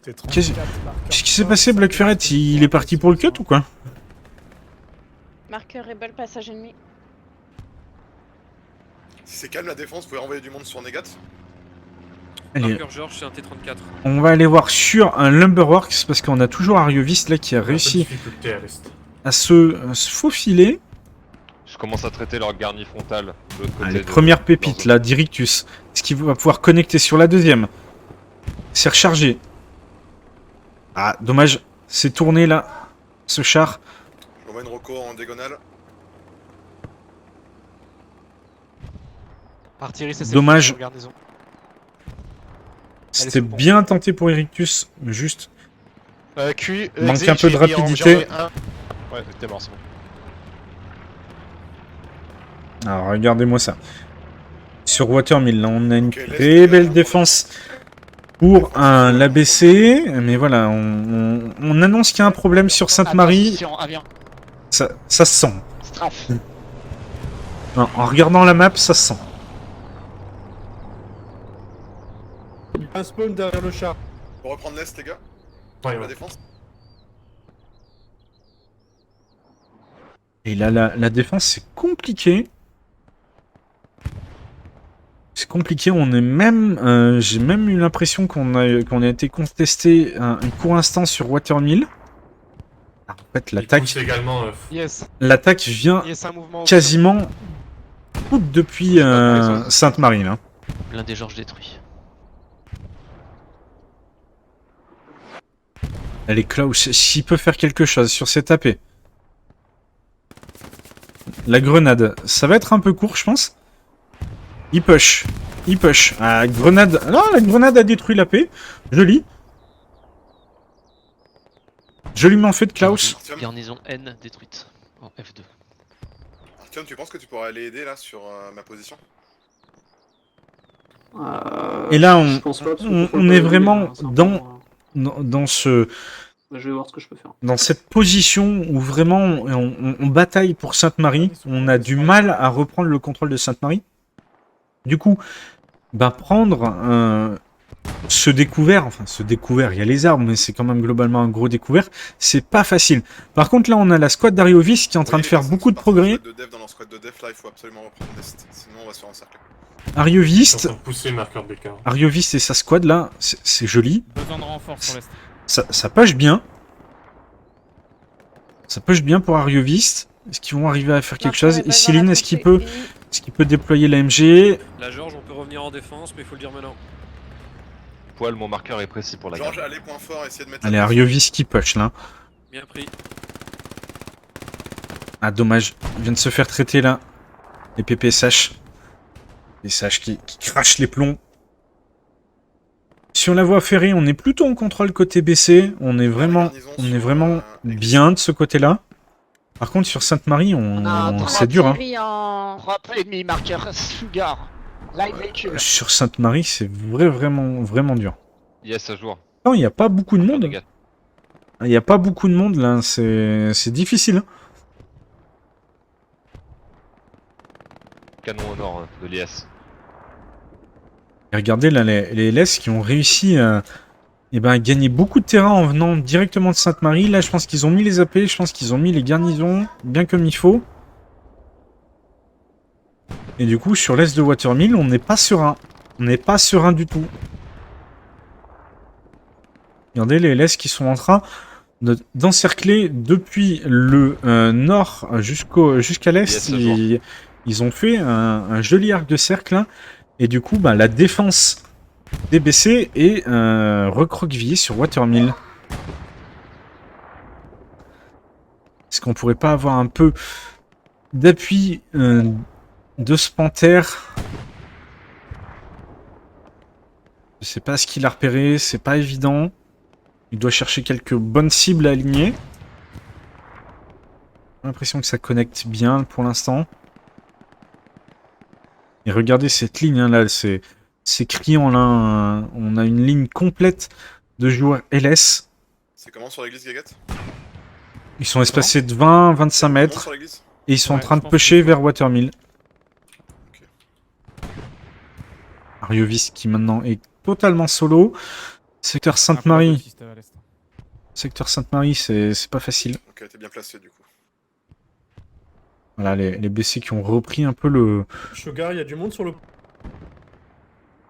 T'es Qu'est-ce 34, marqueur qui s'est fort, passé, Black Ferret? Il est parti pour le cut ou quoi? Marqueur rebelle passage ennemi. Si c'est calme la défense, vous pouvez envoyer du monde sur Négat. Allez, Marqueur George, c'est un T34. on va aller voir sur un Lumberworks, parce qu'on a toujours Ariovis là qui a réussi à se faufiler. Je commence à traiter leur garni frontal de l'autre côté. Allez, de- première pépite leur là, d'Irictus. Est-ce qu'il va pouvoir connecter sur la deuxième? C'est rechargé. Ah, dommage. C'est tourné là, ce char. Je m'envoie une Rocco en diagonale. Artillerie, c'est Dommage. sur garnison. C'était sur le pont. bien tenté pour Irictus, juste. Q, Manque exit, un peu de j'ai mis en- rapidité. j'ai envoyé un. Ouais, t'es mort, c'est bon. Alors, regardez-moi ça. Sur Watermill, là, on a une Ok, laisse très les belle gars, défense pour l'ABC. Mais voilà, on annonce qu'il y a un problème sur Sainte-Marie. Attention, avion. Ça se sent. Strafe. Non, en regardant la map, ça se sent. Un spawn derrière le char. Pour reprendre l'Est les gars. Ouais, La ouais. défense. Et là, la défense, c'est compliqué. C'est compliqué, on est même... j'ai même eu l'impression qu'on a été contesté un court instant sur Watermill. En fait, l'attaque... également. Yes. L'attaque vient Yes, un mouvement. quasiment toute depuis Sainte-Marie, là. L'un des Georges détruit. Allez, Klaus, s'il peut faire quelque chose sur cette AP. La grenade, ça va être un peu court, je pense. Il push. Ah, grenade... Non, la grenade a détruit l'AP. Joli. Joliment fait de Klaus. Artyom, Garnison N détruite. En F2. Artyom, tu penses que tu pourrais aller aider là sur ma position? Et là, je pense pas, parce que on faut est pas aider, vraiment hein, c'est un peu, dans je vais voir ce que je peux faire. dans cette position où vraiment on bataille pour Sainte-Marie. On a du mal à reprendre le contrôle de Sainte-Marie. Du coup, ben prendre ce découvert, il y a les arbres, mais c'est quand même globalement un gros découvert, c'est pas facile. Par contre, là, on a la squad d'Ariovis qui est en train de faire beaucoup de progrès. Dans leur squad de def, là, il faut absolument reprendre l'est, sinon on va se faire encercler. Ariovist Pousser le marqueur d'écart. Ariovist et sa squad, là, c'est joli. Besoin de renfort sur l'est. Ça push bien. Ça push bien pour Ariovist. Est-ce qu'ils vont arriver à faire quelque chose? Et Céline, est-ce qu'il peut déployer l'AMG? La George, on peut revenir en défense, mais il faut le dire maintenant. Poil, mon marqueur est précis pour la Georges, garde. allez, point fort, essayez de mettre... Allez, Ariovist qui push, là. Bien pris. Ah, dommage. Il vient de se faire traiter, là. Les PPSH. Les SH qui crachent les plombs. Sur la voie ferrée, on est plutôt en contrôle côté BC. On est vraiment bien de ce côté-là. Par contre, sur Sainte-Marie, c'est dur. Hein. En... 3,5 marqueur Sugar. Live véhicule. Sur Sainte-Marie, c'est vraiment dur. Yes, à jour. Non, il n'y a pas beaucoup de monde. Les gars. Il n'y a pas beaucoup de monde, là. C'est difficile. Hein. Canon au nord hein, de l'IS. Et regardez, là, les LS qui ont réussi à gagner beaucoup de terrain en venant directement de Sainte-Marie. Là, je pense qu'ils ont mis les AP, je pense qu'ils ont mis les garnisons bien comme il faut. Et du coup, sur l'est de Watermill, on n'est pas serein. On n'est pas serein du tout. Regardez les LS qui sont en train d'encercler depuis le nord jusqu'à l'est. Yes, ils ont fait un joli arc de cercle. Hein. Et du coup, la défense des BC est recroquevillée sur Watermill. Est-ce qu'on pourrait pas avoir un peu d'appui de ce panthère? Je sais pas ce qu'il a repéré, c'est pas évident. Il doit chercher quelques bonnes cibles à aligner. J'ai l'impression que ça connecte bien pour l'instant. Et regardez cette ligne hein, là, c'est criant là. On a une ligne complète de joueurs LS. C'est comment sur l'église, Gagat? Ils sont espacés de 20-25 mètres. Sur l'église? Et ils sont en Ouais, train je de pense pusher que- vers Watermill. Ok. Ariovis qui maintenant est totalement solo. Secteur Sainte-Marie. Secteur Sainte-Marie, c'est pas facile. Ok, t'es bien placé du coup. Voilà, les BC qui ont repris un peu Sugar, il y a du monde sur le.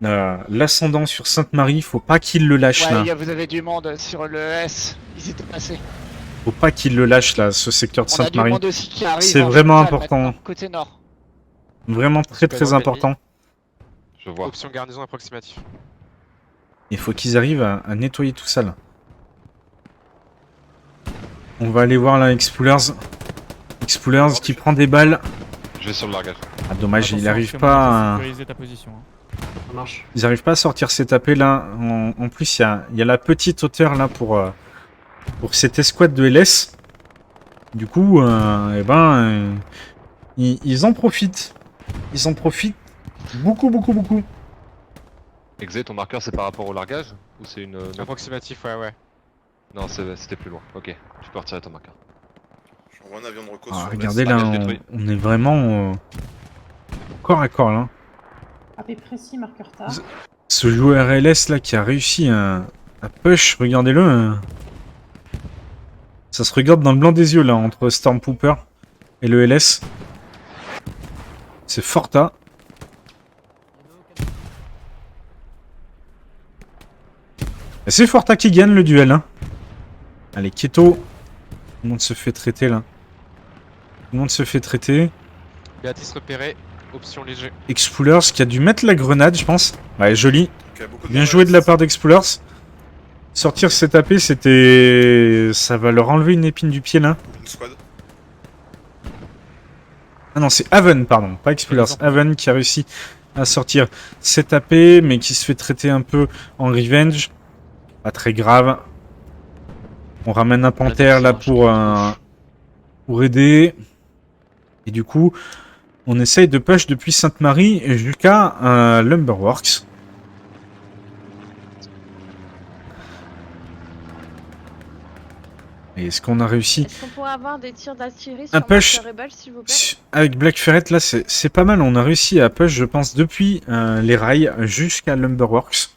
l'ascendant sur Sainte-Marie. Faut pas qu'il le lâche là. Ouais, vous avez du monde sur le S. Ils étaient passés. Faut pas qu'il le lâche là, ce secteur de On a du Sainte-Marie. monde aussi qui arrive. C'est en vraiment général, important. maintenant, côté nord. Vraiment très important. Je vois. Option garnison approximative. Il faut qu'ils arrivent à nettoyer tout ça là. On va aller voir là Explorers. Explorers qui prend des balles. Je vais sur le largage. Ah dommage, il Attention, arrive parce que pas moi, j'ai à... sécurisé ta position, hein. Ça marche. Ils arrivent pas à sortir ces tapés là. En plus, il y a la petite hauteur là pour cette escouade de LS. Du coup, ils en profitent. Ils en profitent beaucoup. Exé, ton marqueur c'est par rapport au largage? Ou c'est une... Approximatif, ouais. Non, c'était plus loin. Ok, tu peux retirer ton marqueur. J'envoie un avion de recos Ah, sur regardez l'est. là, on est vraiment corps à corps là. AP précis, marqueur tard. Ce joueur LS là qui a réussi à push, regardez-le. Ça se regarde dans le blanc des yeux là entre Stormpooper Et le LS. C'est Forta. Et c'est Forta qui gagne le duel. Hein. Allez, Keto. Tout le monde se fait traiter là. Tout le monde se fait traiter. Béatrice repéré, option léger. Explorers qui a dû mettre la grenade, je pense. Ouais, joli. Ok, beaucoup Bien monde, joué de la ouais, part d'Explorers. Sortir cet AP, c'était... Ça va leur enlever une épine du pied là. Une squad. Ah non, c'est Haven, pardon, pas Explorers. Haven qui a réussi à sortir cet AP, mais qui se fait traiter un peu en revenge. Pas très grave. On ramène un panthère là pour aider. Et du coup, on essaye de push depuis Sainte-Marie jusqu'à Lumberworks. Et est-ce qu'on a réussi? Est-ce qu'on pourrait avoir des tirs d'artillerie Un sur push Marker Rebel, s'il vous plaît? avec Black Ferret, là, c'est pas mal. On a réussi à push, je pense, depuis les rails jusqu'à Lumberworks.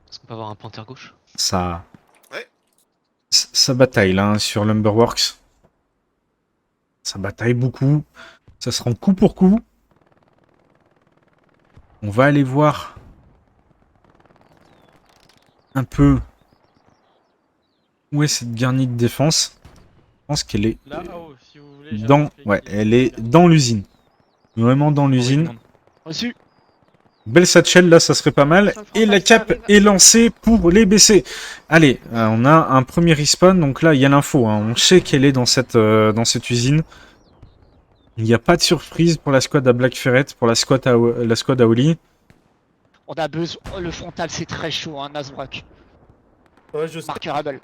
Est-ce qu'on peut avoir un panthère gauche? Ça... Ouais. Ça bataille, là, hein, sur Lumberworks. Ça bataille beaucoup. Ça se rend coup pour coup. On va aller voir un peu où est cette garnie de défense. Je pense qu'elle est Là, oh, si vous voulez, j'ai dans... appris Ouais, qu'il- elle est dans l'usine. Vraiment dans Envoyez du l'usine. monde. Reçu. Belle satchel, là, ça serait pas mal. Sur le Et la frontal, ça cape arrive. est lancée pour les BC. Allez, on a un premier respawn. Donc là, il y a l'info. Hein. On sait qu'elle est dans cette usine. Il n'y a pas de surprise pour la squad à Black Ferret, pour la squad à Oli. On a besoin. Le frontal, c'est très chaud, hein, Nasbrock. Ouais, je sais. Marker Rebel.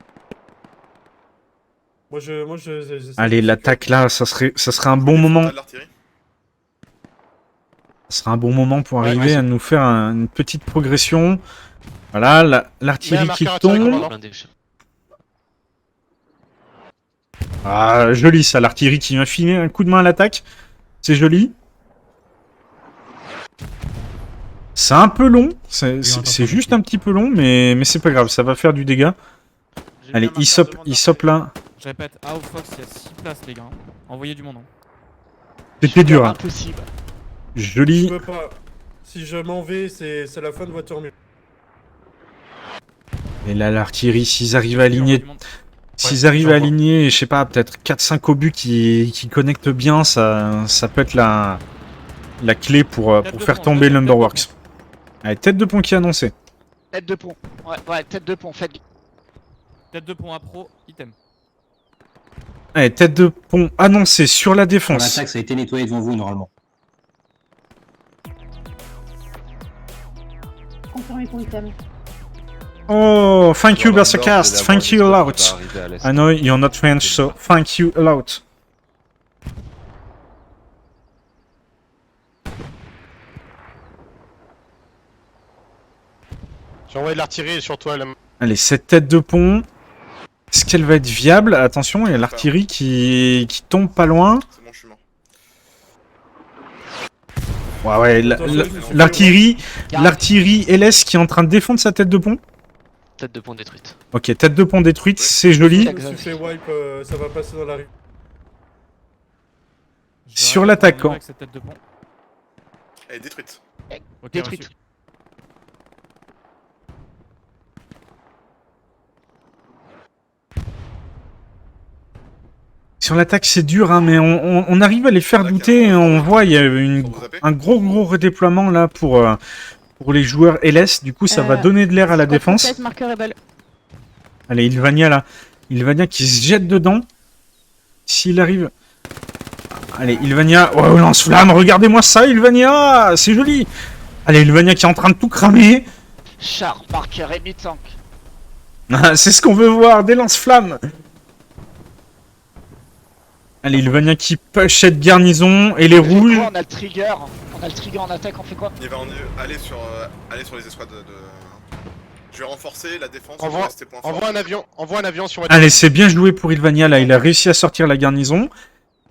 Allez, l'attaque là, ça serait un bon moment. Frontal, l'artillerie. Ça sera un bon moment pour Ouais, arriver ouais, à nous faire une petite progression. Voilà, l'artillerie Mais un qui marqueur artillerie, tombe. commandant. Blindé, je- Ah, joli ça, l'artillerie qui vient filer un coup de main à l'attaque. C'est joli. C'est un peu long, c'est juste un petit peu long, mais c'est pas grave, ça va faire du dégât. J'ai Allez, mis un marqueur de il monde sop là. Je répète, à Outfox, il y a 6 places, les gars. Envoyez du monde. Hein. C'était dur, hein. Impossible. Je Joli. peux pas. Si je m'en vais, c'est la fin de Watermilk. Et là, l'artillerie, s'ils arrivent à Envoyez aligner, du monde. s'ils arrivent à aligner, je sais pas, peut-être 4-5 obus qui connectent bien, ça peut être la clé pour Tête de faire pont, tomber tête de Lumberworks. pont. Allez, tête de pont qui est annoncée. Tête de pont. Ouais, tête de pont. Faites. Tête de pont à pro, item. Allez, tête de pont annoncée sur la défense. L'attaque, ça a été nettoyé devant vous, normalement. Confirmé pour item. Oh, thank you, Sur Bersercast. Lumber, Thank c'est you a d'abord lot. des squads qui va arriver à l'est. I know you're not French, so thank you a lot. J'ai envoyé de l'artillerie sur toi, Allez, cette tête de pont, est-ce qu'elle va être viable? Attention, il y a l'artillerie qui tombe pas loin. C'est bon, je suis mort. Ouais, l'artillerie LS qui est en train de défendre sa tête de pont. Tête de pont détruite. Ok, tête de pont détruite, c'est joli. Je me suis fait wipe, ça va passer dans la rue. Je Sur répète, l'attaquant. on y va avec cette tête de pont. Elle est détruite. Ok, Détruite. reçu. Sur l'attaque, c'est dur, hein, mais on arrive à les faire douter. Et on voit, il y a un gros redéploiement là pour les joueurs LS. Du coup, ça va donner de l'air à la défense. Marker Rebel. Allez, Ilvania là. Ilvania qui se jette dedans. S'il arrive... Allez, Ilvania... Oh, lance-flamme, regardez-moi ça, Ilvania. C'est joli. Allez, Ilvania qui est en train de tout cramer. Char, marqueur et mi-tank. Ah, c'est ce qu'on veut voir, des lance-flammes. Allez, Ilvania qui push cette garnison. Et les rouges... On a le trigger. On a le trigger en attaque, on fait quoi? Il va aller sur les escouades de... Je vais renforcer la défense. Envoie- rester point fort. Envoie un avion sur Allez, c'est bien joué pour Ilvania, là, il a réussi à sortir la garnison.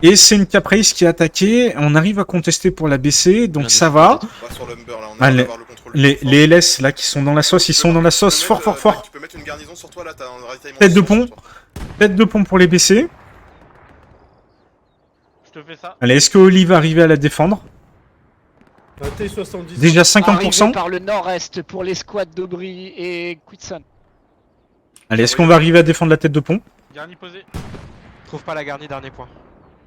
Et c'est une Caprice qui est attaquée, on arrive à contester pour la BC, donc Blindé, ça va. On va sur Lumber là, on Allez, a avoir le contrôle. Les LS, là, qui sont dans la sauce, ils sont dans la sauce, fort. Tu peux mettre une garnison sur toi là, t'as un ravitaillement. Tête de pont. Tête de pont pour les BC. Je te fais ça. Allez, est-ce que Oli va arriver à la défendre? Un T70. Déjà Arrivé 50%. par le nord-est pour les squads d'Aubry et Quitson. Allez, est-ce qu'on va arriver à défendre la tête de pont? Garni posé. Trouve pas la garni, dernier point.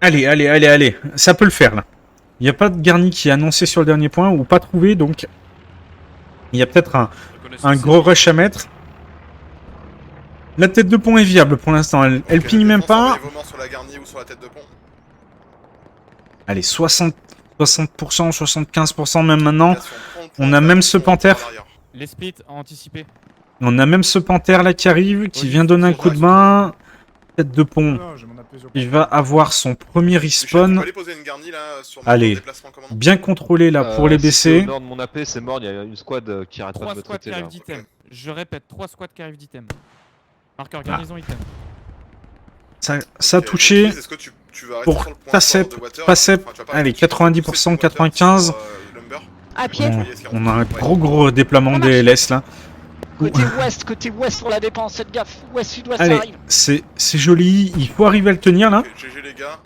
Allez. Ça peut le faire, là. Il n'y a pas de garni qui est annoncé sur le dernier point, ou pas trouvé, donc... Il y a peut-être un gros rush à mettre. La tête de pont est viable pour l'instant. Elle pigne même pas. Vos morts sur la garnie ou sur la tête de pont. Allez, 60%, 75% même maintenant. On a même ce panthère. Les splits anticipés. On a même ce panthère là qui arrive, qui vient donner un coup de main. Tête de pont. Il va avoir son premier respawn. Allez, bien contrôlé là pour les BC. Si au nord de mon AP, c'est mort, il y a une squad qui arrête pas 3 de me squads traiter qui là. arrivent d'item. Je répète, 3 squads qui arrivent d'item. Marqueur garnison item. Ça a touché. Pour Tacep, Pacep, allez, 90%, 95%. À pied. On a un gros déploiement des LS là. Côté ouest sur la dépense, faites gaffe. Ouest-sud-ouest, ça Allez, arrive. c'est joli, il faut arriver à le tenir là. GG les gars.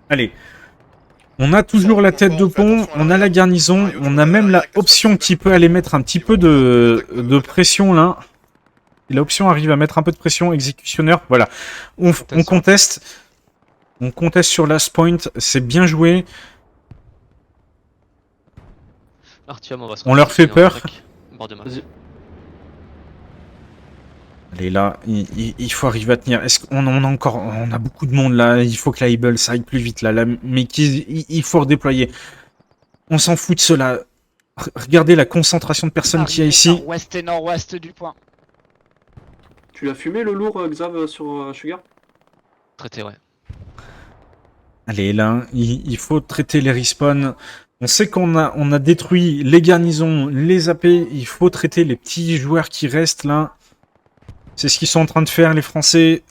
Allez. On a toujours la tête de pont, on a la garnison, on a même la option qui peut aller mettre un petit peu de pression là. Et l'option arrive à mettre un peu de pression, exécutionneur, voilà. On conteste. On conteste sur last point, c'est bien joué. Artium, On leur fait peur. Bord de masse. Allez là, il faut arriver à tenir. Est-ce qu'on a encore, on a beaucoup de monde là. Il faut que la Able ça aille plus vite là. Mais il faut redéployer. On s'en fout de cela. Regardez la concentration de personnes qu'il y a ici. Ouest et nord-ouest du point. Tu l'as fumé le lourd, Xav, sur Sugar? Traité, ouais. Allez là, il faut traiter les respawns. On sait qu'on a détruit les garnisons, les AP. Il faut traiter les petits joueurs qui restent là. C'est ce qu'ils sont en train de faire, les Français.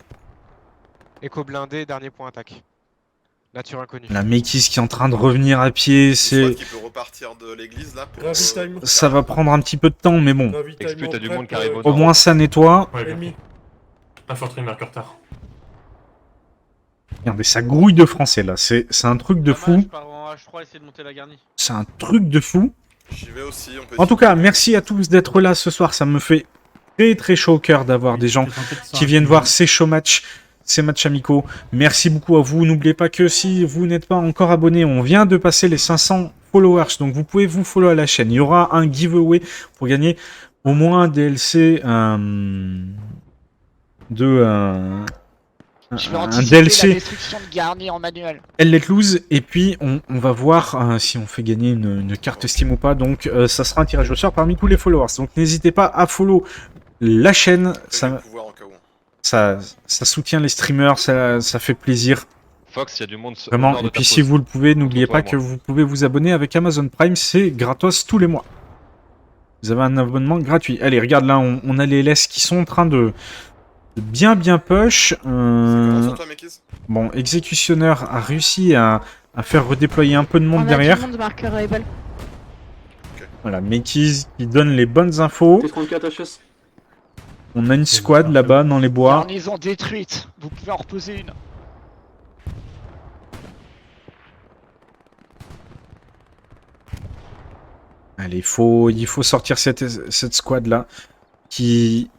Écho blindé, dernier point attaque. Nature inconnue. La Métis qui est en train de revenir à pied, c'est... Qui peut repartir de l'église là pour... Ça va prendre un petit peu de temps, mais bon. Expu, t'as du monde qui arrive au Au nord. moins ça nettoie. Ennemi. Infanterie marqueur tard. Regardez, ça grouille de Français là. C'est un truc de fou. Je pars en H3 essayer de monter la garnie. C'est un truc de fou. J'y vais aussi, on peut En tout cas, merci à tous d'être là ce soir. Ça me fait très chaud au cœur d'avoir des gens qui viennent voir ces show matchs, ces matchs amicaux. Merci beaucoup à vous. N'oubliez pas que si vous n'êtes pas encore abonné, on vient de passer les 500 followers. Donc vous pouvez vous follow à la chaîne. Il y aura un giveaway pour gagner au moins un DLC Je vais un anticiper DLC la destruction de garni en manuel. Elle let loose et puis on va voir si on fait gagner une carte Steam ou pas. Donc ça sera un tirage au sort parmi tous les followers. Donc n'hésitez pas à follow la chaîne. Ça soutient les streamers, ça fait plaisir. Fox, il y a du monde. Vraiment. Et puis si vous le pouvez, n'oubliez pas que vous pouvez vous abonner avec Amazon Prime. C'est gratos tous les mois. Vous avez un abonnement gratuit. Allez, regarde là, on a les LS qui sont en train de bien push. Bon, Exécutionneur a réussi à faire redéployer un peu de monde derrière. Tout le monde marqueur Able. Voilà, Makeys qui donne les bonnes infos. T34 HS. On a une squad là-bas dans les bois. Garnison détruite. Vous pouvez en reposer une. Allez, il faut sortir cette squad là qui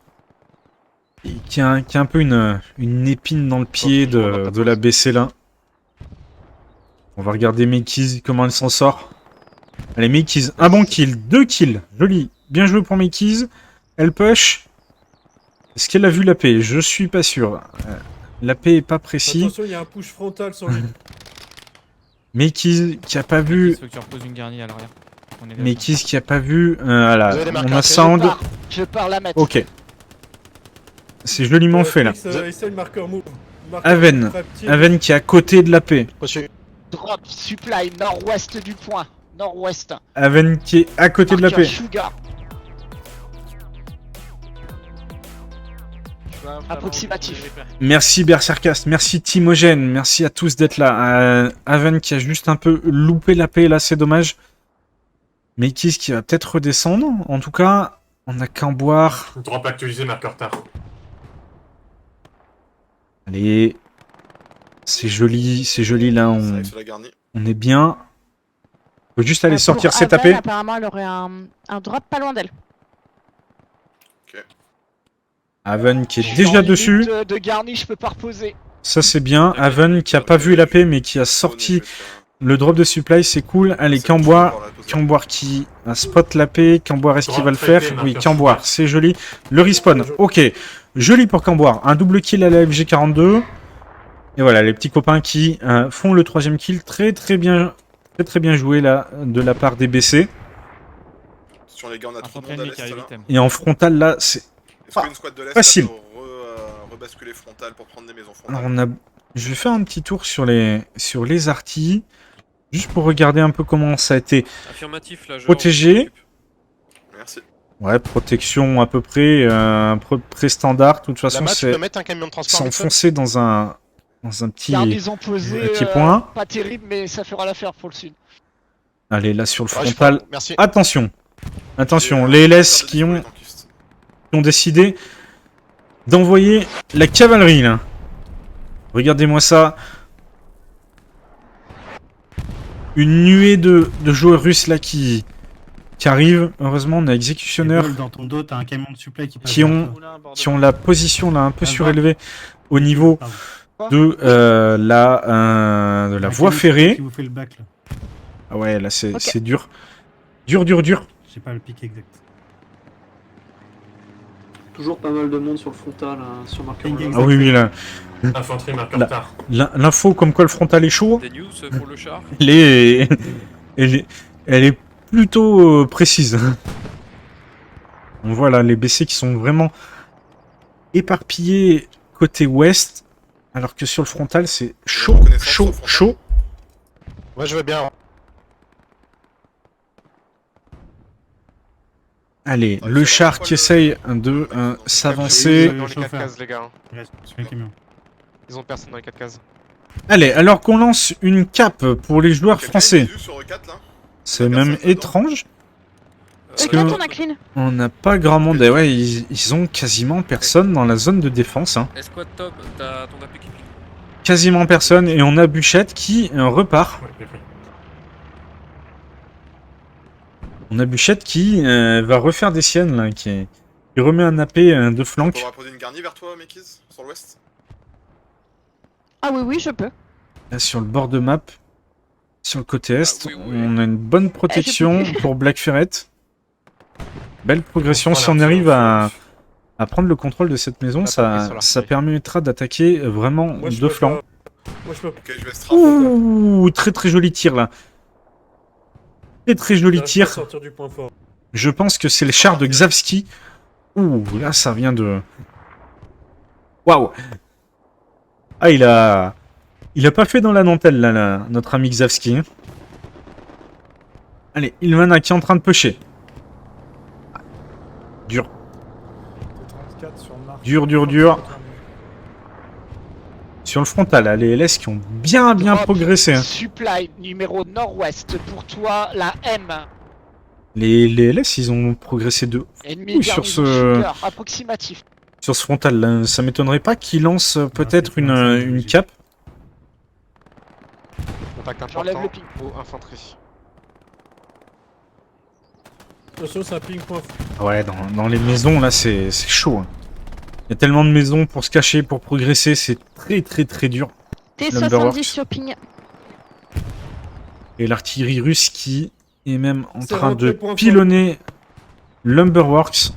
a un peu une épine dans le pied de la BC là. On va regarder Makeys comment elle s'en sort. Allez, Makeys, un bon kill, 2 kills, joli, bien joué pour Makeys. Elle push. Est-ce qu'elle a vu l'AP? Je suis pas sûr. L'AP est pas précis. Attention, il y a un push frontal sur lui. Makeys qui a pas vu. Il faut que tu reposes une garnie à l'arrière. Makeys qui a pas vu. Voilà, on a Sound. Je pars la mettre. Ok. C'est joliment fait là. Essaye le marqueur move. Aven qui est à côté de l'AP. Drop supply nord-ouest du point. Nord-ouest. Aven qui est à côté de l'AP. Approximatif. Merci Berserkast, merci Timogène, merci à tous d'être là. Aven qui a juste un peu loupé l'AP là, c'est dommage. Makeys qui va peut-être redescendre. En tout cas, on n'a qu'en boire. Drop actualisé, marqueur tard. Allez. C'est joli là, Ça on, arrive sur la garnie. on est bien. Faut juste aller Pour sortir, c'est Haven, tapé. Apparemment, elle aurait un drop pas loin d'elle. Haven qui Je est suis en déjà limite dessus. De garni, je peux pas reposer. Ça c'est bien. Haven qui a pas vu l'AP mais qui a sorti le drop de supply, c'est cool. Allez, Camboire. Camboire qui spot l'AP. Camboire, est-ce qu'il va le faire? Oui, Camboire, c'est joli. Le respawn, ok. Joli pour Camboire. Un double kill à la FG42. Et voilà, les petits copains qui font le 3ème kill. Très bien joué là, de la part des BC. Sur les gars, on a trop de monde à Infanterie l'est qui arrive là. item. Et en frontal là, c'est... Est-ce qu'une squad de l'est facile. ça peut rebasculer frontal pour prendre des maisons Alors frontales? je vais faire un petit tour sur les artis. Juste pour regarder un peu comment ça a été Affirmatif, là, protégé. Merci. Ouais, protection à peu près, près standard. De toute façon, Là-bas, tu peux c'est mettre un camion de transport. Mixon. s'enfoncer dans un petit... Garnison posée, petit point. pas terrible, mais ça fera l'affaire pour le sud. Allez, là sur le Ouais, je frontal. prends- Merci. Attention, attention, Et, les LS faire qui des ont, tankistes. décidé d'envoyer la cavalerie là. Regardez-moi ça. Une nuée de joueurs russes là qui arrivent. Heureusement, on a exécutionneurs Dans ton dos, t'as un camion de supply qui passe. qui ont la position là un peu surélevée au niveau de la voie ferrée. Qui vous fait le bac là. Ah ouais, là c'est Ok. c'est dur. Dur. J'ai pas le pic exact. Toujours pas mal de monde sur le frontal, sur marqueur. Ping, Ah oui, là. Infanterie, marqueur Là. tard. L'info comme quoi le frontal est chaud, Des news pour le char? elle est plutôt précise. On voit là les BC qui sont vraiment éparpillés côté ouest, alors que sur le frontal c'est chaud. Ouais, je veux bien. Allez, Ouais, le ça char va pas qui le- essaye de s'avancer. Dans les 4 chauffeur. cases, les gars. Il reste un camion. Ils ont personne dans les 4 cases. Allez, alors qu'on lance une cape pour les joueurs Quelqu'un a français. une visu sur E4 là? C'est Personne même dedans. étrange. Parce que- Regarde, on a clean. On n'a pas grand monde. Et ouais, ils ont quasiment personne dans la zone de défense. Hein. Escouade top, t'as ton AP qui pique. Quasiment personne. Et on a Bûchette qui repart. Ouais, bien fait. On a Bûchette qui va refaire des siennes, là, qui remet un AP de On flanc. pourra poser une garnie vers toi, Mekiz, sur l'ouest? Ah oui, je peux. Là, sur le bord de map, sur le côté est, oui. on a une bonne protection pour Black Ferret. Belle progression. Si on Voilà, arrive à prendre le contrôle de cette maison, Ça va pas ça sur permettra d'attaquer vraiment Moi, je de peux flanc. pas- Moi, je peux Ok, je vais strap. Ouh, très joli tir là. Très joli j'arrive pas à tir. sortir du point fort. Je pense que c'est le char de Xavski. Ouh, là ça vient de... Waouh. Ah, il a pas fait dans la dentelle là, notre ami Xavski. hein. Allez, Ilvana qui est en train de pusher. Dur. Dur. Sur le frontal, là, les LS qui ont bien Drop, progressé. hein. Supply numéro nord-ouest pour toi, la M. Les LS, ils ont progressé de Ennemi Ouh, sur garnison ce- shooter, approximatif. sur ce frontal. Là. Ça m'étonnerait pas qu'ils lancent peut-être c'est une cape. Contact J'enlève important le ping. ou infanterie. Attention, c'est un ping point. Ouais, dans les maisons, là, c'est chaud. hein. Il y a tellement de maisons pour se cacher, pour progresser, c'est très dur. Lumberworks. T70 sur ping. Et l'artillerie russe qui est même en C'est train rentré de pour un pilonner Lumberworks.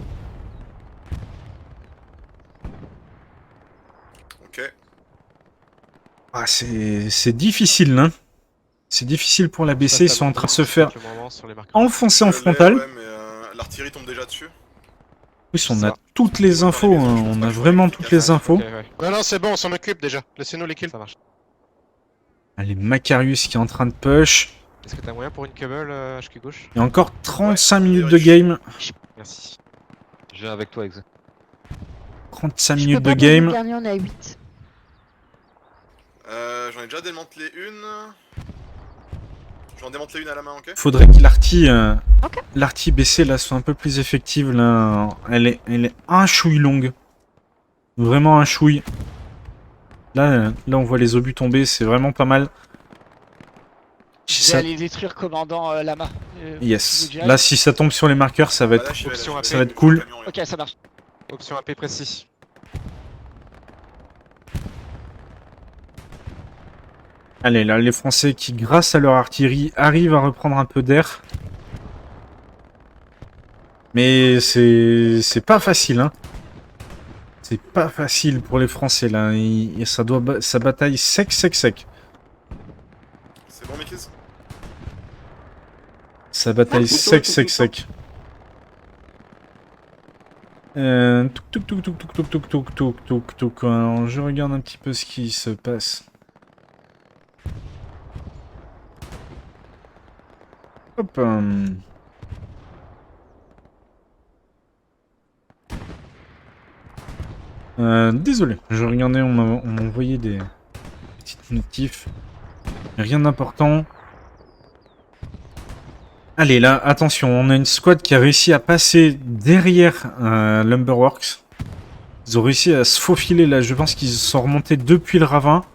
Ok. Ah, c'est difficile, hein. C'est difficile pour la BC, ils sont en train de se faire enfoncer en Je l'ai, frontal. Ouais, mais l'artillerie tombe déjà dessus. En plus, on a toutes les infos, hein. On a vraiment toutes les infos. Non, c'est bon, on s'en occupe déjà. Laissez-nous les kills. Ça marche. Allez, Macarius qui est en train de push. Est-ce que t'as moyen pour une cable HQ gauche? Il y a encore 35 Ouais, minutes de game. Merci. J'ai avec toi, exact. 35 Je peux minutes de pas poser le game. dernier, on est à 8. J'en ai déjà démantelé une. J'en démantelé une à la main, ok? Faudrait que Ok. l'artie BC là soit un peu plus effective là. Elle est un chouille longue. Vraiment un chouille. Là, on voit les obus tomber, c'est vraiment pas mal. Si Je vais ça... aller détruire commandant Lama. Yes. tu veux que j'y aille Là, si ça tombe sur les marqueurs, ça va Bah, là, être, j'y vais, là, option j'y AP. vais. ça va être cool. Le camion, là. Ok, ça marche. Option AP précis. Allez, là, les Français qui, grâce à leur artillerie, arrivent à reprendre un peu d'air. Mais c'est pas facile, hein. C'est pas facile pour les Français, là. Et ça bataille sec. C'est bon, Mikis? Ça bataille sec. Touk. Alors, je regarde un petit peu ce qui se passe. Hop. Désolé, je regardais, on m'a envoyé des petites notifs. Rien d'important. Allez, là, attention, on a une squad qui a réussi à passer derrière Lumberworks. Ils ont réussi à se faufiler, là, je pense qu'ils sont remontés depuis le ravin.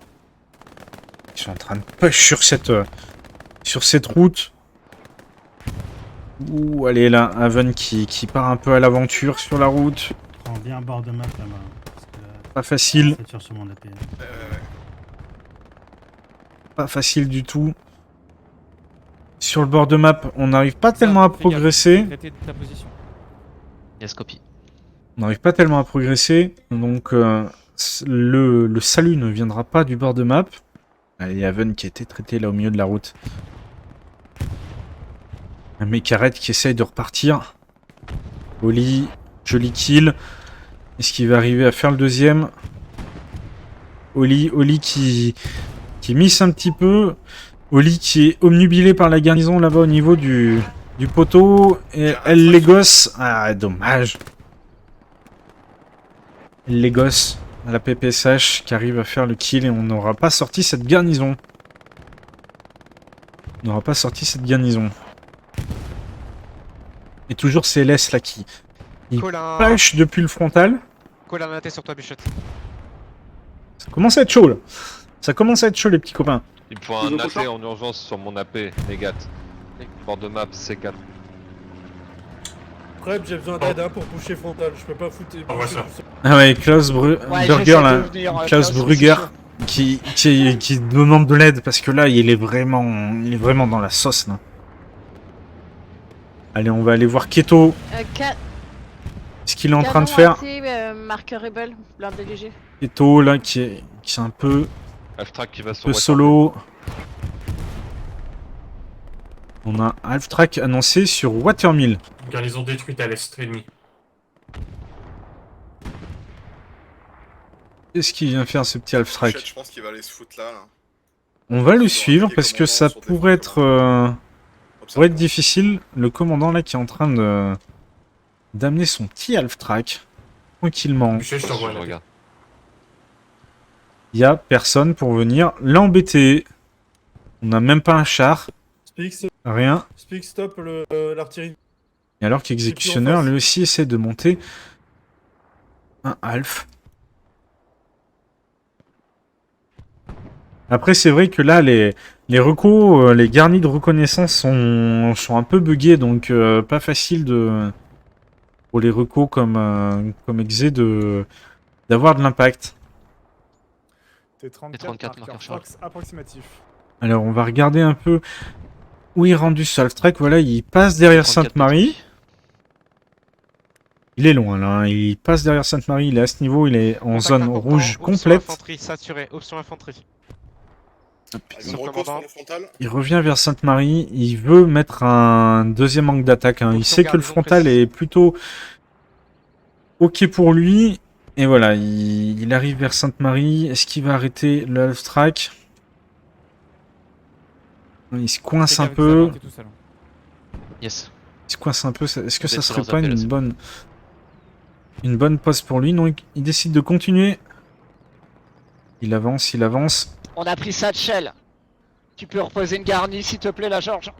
Ils sont en train de push sur cette route. Ouh, allez, là, Haven qui part un peu à l'aventure sur la route. Prends bien un bord de map là-bas. Parce que Pas facile, c'est sûr sur mon AP. pas facile du tout. Sur le bord de map, on n'arrive pas tellement à Fais gaffe, progresser. traiter de ta position. Yes, copie. On n'arrive pas tellement à progresser, donc le salut ne viendra pas du bord de map. Allez, il y a Haven qui a été traité là au milieu de la route. Un mec arrête qui essaye de repartir. Oli, joli kill. Est-ce qu'il va arriver à faire le deuxième? Oli qui miss un petit peu. Oli qui est omnubilé par la garnison là-bas au niveau du poteau. Et elle les gosses. Ah, dommage. Les gosses à la PPSH qui arrive à faire le kill et on n'aura pas sorti cette garnison. On n'aura pas sorti cette garnison. Et toujours CLS là qui Colin. push depuis le frontal. Colin maté sur toi, Bichette. Ça commence à être chaud là. Ça commence à être chaud les petits copains. Il me faut un AP en urgence sur mon AP, Négat. Bord de map C4. Prep, j'ai besoin d'aide pour pusher frontal. Je peux pas foutre. Ah ouais, Klaus Ouais, Burger j'essaie là. de venir, Klaus Klaus, Brugger c'est qui demande de l'aide parce que là il est vraiment dans la sauce là. Allez, on va aller voir Keto. Ce qu'il est en train de faire. Marqueur Rebel, blindé léger. Keto là qui est un peu Half-track qui va sur solo. On a un half-track annoncé sur Watermill. Garnison détruite à l'est ennemi. Qu'est-ce qu'il vient faire ce petit half-track? Je pense qu'il va aller se foutre là. On va le suivre parce que ça pourrait être difficile. Le commandant là qui est en train de d'amener son petit half-track tranquillement. Je t'envoie la regarde. Il y a personne pour venir l'embêter. On n'a même pas un char. Rien. Speak stop l'artillerie. Et alors qu'Exécutionneur lui aussi essaie de monter un half. Après c'est vrai que là les recos, les garnis de reconnaissance sont un peu buggés, donc pas facile pour les recos comme Exé d'avoir de l'impact. T34 marqueur Fox approximatif. Alors on va regarder un peu où est rendu ce half-track. Voilà, il passe derrière Sainte-Marie. Il est loin là, hein. Il passe derrière Sainte-Marie, il est à ce niveau, il est en zone rouge complète. Infanterie saturée, option infanterie. Il revient vers Sainte-Marie, il veut mettre un deuxième angle d'attaque. Hein. Il sait que le frontal est plutôt ok pour lui. Et voilà, il arrive vers Sainte-Marie. Est-ce qu'il va arrêter le half-track? Il se coince un peu. Yes. Il se coince un peu. Est-ce que ça serait pas une bonne pause pour lui? Non, il décide de continuer. Il avance, il avance. On a pris Satchel. Tu peux reposer une garnie s'il te plaît là, Georges.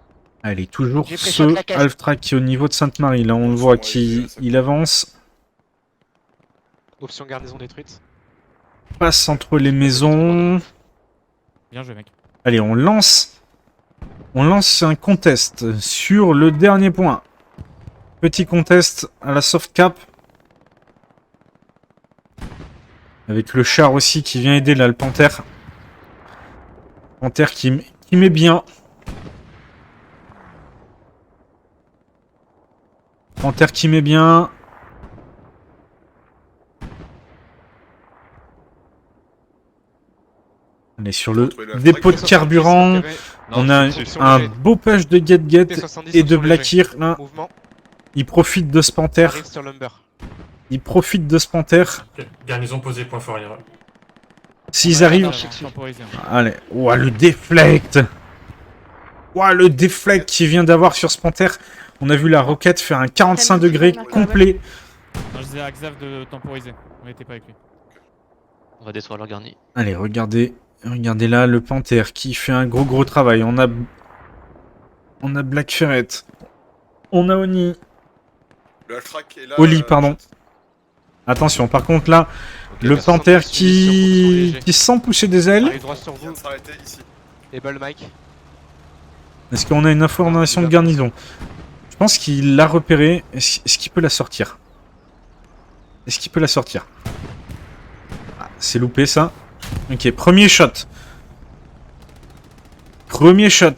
Allez, toujours ce half-track qui est au niveau de Sainte-Marie. Là, on le voit qu'il avance. Option garnison détruite. passe entre les maisons. Bien joué, mec. Allez, on lance un contest sur le dernier point. Petit contest à la soft cap. Avec le char aussi qui vient aider là, le panthère. Panthère qui met bien. Panthère qui met bien. On est sur le dépôt de carburant. On a un beau push de Get et de Blackir là. Mouvement. Il profite de ce panthère. Arrive sur Lumber. Il profite de ce panthère. Garnison posée, point fort, Ira. S'ils arrivent. Temporisé. Allez. Ouah, le deflect. Ouah, le deflect qu'il vient d'avoir sur ce panthère. On a vu la roquette faire un 45 degrés complet. Non, je disais à Xav de temporiser. On était pas avec lui. On va détruire leur garni. Allez, regardez. Regardez là, le panthère qui fait un gros travail. On a Black Ferret. On a Oni. Le Half-Track est là. Oli, pardon. Attention, par contre là, le panthère qui sent pousser des ailes. Arrive droit sur Il vient vous. de s'arrêter ici. Able Mike. Est-ce qu'on a une information de garnison? Je pense qu'il l'a repéré. Est-ce qu'il peut la sortir? Est-ce qu'il peut la sortir? Ah, c'est loupé ça. Ok, premier shot. Premier shot.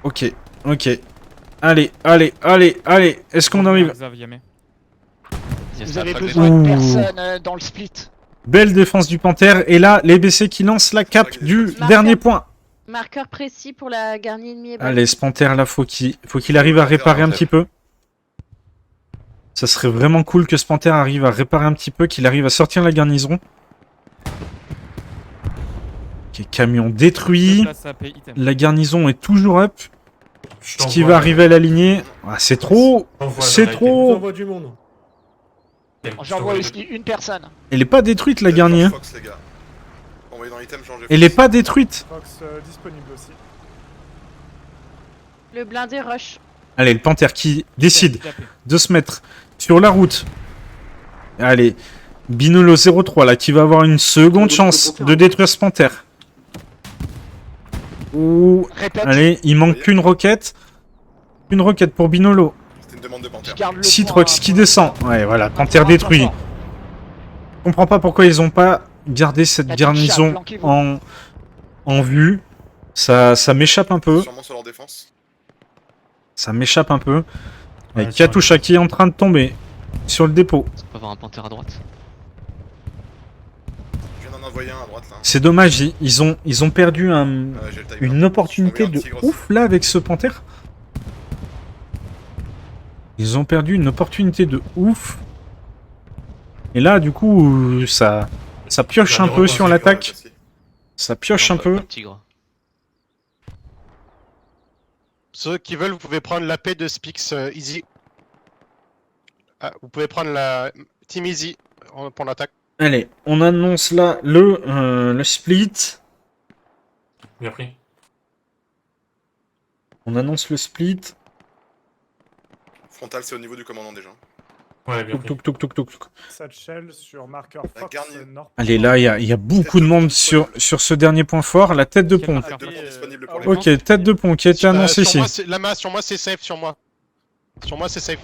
Ok, ok. Allez. Est-ce qu'on arrive? Xav, Yamé. Yes, Vous avez après, besoin Ouh. de personne dans le split. Belle défense du panthère. Et là, les BC qui lancent la cape du dernier point. Marqueur précis pour la garnie ennemie et Allez, ce panthère là, faut qu'il arrive à réparer un petit peu. Ça serait vraiment cool que ce panthère arrive à réparer un petit peu, qu'il arrive à sortir la garnison. Ok, camion détruit. Place AP, item. La garnison est toujours up. Je Ce t'envoie- qui va arriver à la lignée. Ah, c'est trop. t'envoie C'est dans On trop. envoie du monde. l'item. Je J'envoie t'envoie aussi une personne. Elle est pas détruite la garnie. Hein. Fox, les gars. Envoyé dans l'item, changer Elle est pas détruite. Fox disponible aussi. le blindé rush. Allez, le panthère qui décide Item, AP. de se mettre sur la route. Allez, Binolo 03 là qui va avoir une seconde chance de détruire ce panthère. Ouh. Répète, Allez, il manque qu'une roquette. Une roquette pour Binolo. C'était une demande de je panthère. garde le Citrox point, qui descend. Ouais, voilà, panthère détruit. Je comprends pas pourquoi ils ont pas gardé cette La petite chatte, garnison planquez-vous. en vue. Ça m'échappe un peu. Sûrement sur leur défense. Ça m'échappe un peu. Ouais, Avec Katusha qui est en train de tomber sur le dépôt. On peut avoir un panthère à droite. Je viens d'en envoyer un à droite là. C'est dommage, ils ont perdu J'ai le timer. une opportunité Envoyer de un tigre aussi. ouf là avec ce panthère. Ils ont perdu une opportunité de ouf. Et là, du coup, ça pioche un peu sur l'attaque. Ça pioche un Non, peu. pas de tigre. Ceux qui veulent, vous pouvez prendre la paix de Spix Easy. Ah, vous pouvez prendre la Team Easy pour l'attaque. Allez, on annonce là le split. Bien pris. On annonce le split. Frontal, c'est au niveau du commandant déjà. Ouais, bien Touk, pris. touk, touk, touk, touk. Satchel sur marqueur La Fox garnie- Nord. Allez, là, il y a beaucoup de monde sur ce dernier point fort. La tête de Quel pont. marqueur Deux points disponibles pour les Ok, tête de pont qui a été annoncée ici. Sur moi, c'est safe, sur moi. Sur moi, c'est safe.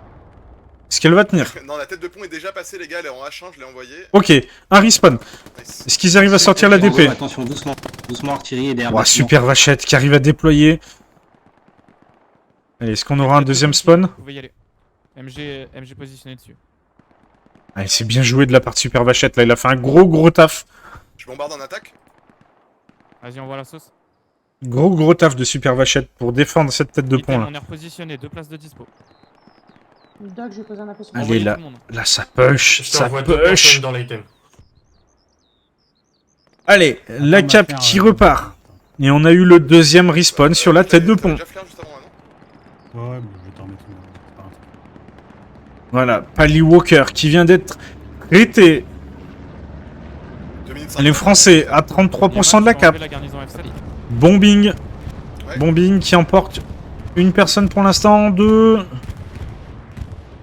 Est-ce qu'elle va tenir? Non, la tête de pont est déjà passée, les gars, elle est en H1, je l'ai envoyé. Ok, un respawn. Nice. Est-ce qu'ils arrivent à sortir la DP? Attention, doucement. Doucement, artillerie et derrière. Ouah, super vachette qui arrive à déployer. Allez, est-ce qu'on aura un deuxième spawn? Vous pouvez y aller. MG positionné dessus. Allez, c'est bien joué de la part de super vachette là, il a fait un gros taf. Je bombarde en attaque. Vas-y, on voit la sauce. Gros taf de super vachette pour défendre cette tête de pont Item, là. on est repositionné, 2 places de dispo. Doc, je pose un appel sur Allez, Envoyez là. tout le monde. Là, ça push, Je ça t'envoie deux push. personnes dans l'item. Allez, la Attends, cape on va qui faire, repart. Et on a eu le deuxième respawn sur la tête de pont. Déjà flair juste avant, non Ouais, mais je vais t'en remettre une. C'est pas un truc. Voilà, Pally Walker qui vient d'être traité. 2 minutes 5. Les Français à 33% de la cape. La garnison F7. Bombing. Ouais. Bombing qui emporte une personne pour l'instant, deux.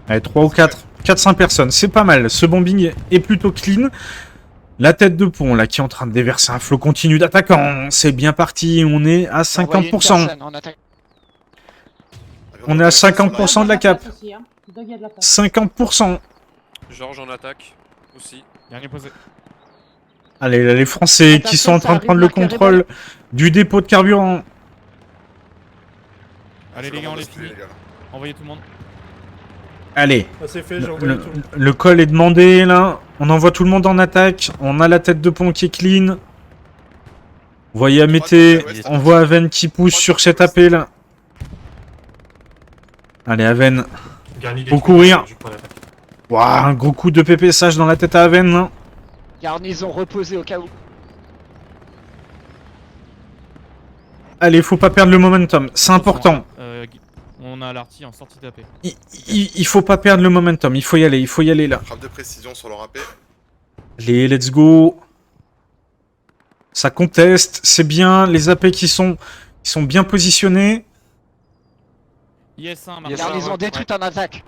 Allez, 3 ou 4. 400 personnes, c'est pas mal. Ce bombing est plutôt clean. La tête de pont, là, qui est en train de déverser un flot continu d'attaquants. C'est bien parti, on est à 50%. On est à 50% de la cape. 50%. Georges en attaque aussi. Dernier posé. Allez, là, les Français qui sont en train de prendre le contrôle du dépôt de carburant. Allez les gars, on les finit. Envoyez tout le monde. Allez, Ah, c'est fait, j'ai envoyé tout. le call est demandé, là. On envoie tout le monde en attaque. On a la tête de pont qui est clean. Vous voyez Amété, on voit Aven qui pousse sur cette AP, là. Allez, Aven. Faut courir. Waouh, un gros coup de PPSH dans la tête à Aven, hein. Garnison reposée au cas où. Allez, faut pas perdre le momentum, c'est important. On a l'arty en sortie d'AP. Il faut pas perdre le momentum, il faut y aller là. Frappe de précision sur leur AP. Allez, let's go. Ça conteste, c'est bien, les AP qui sont bien positionnés. IS1, Garnison détruite en attaque.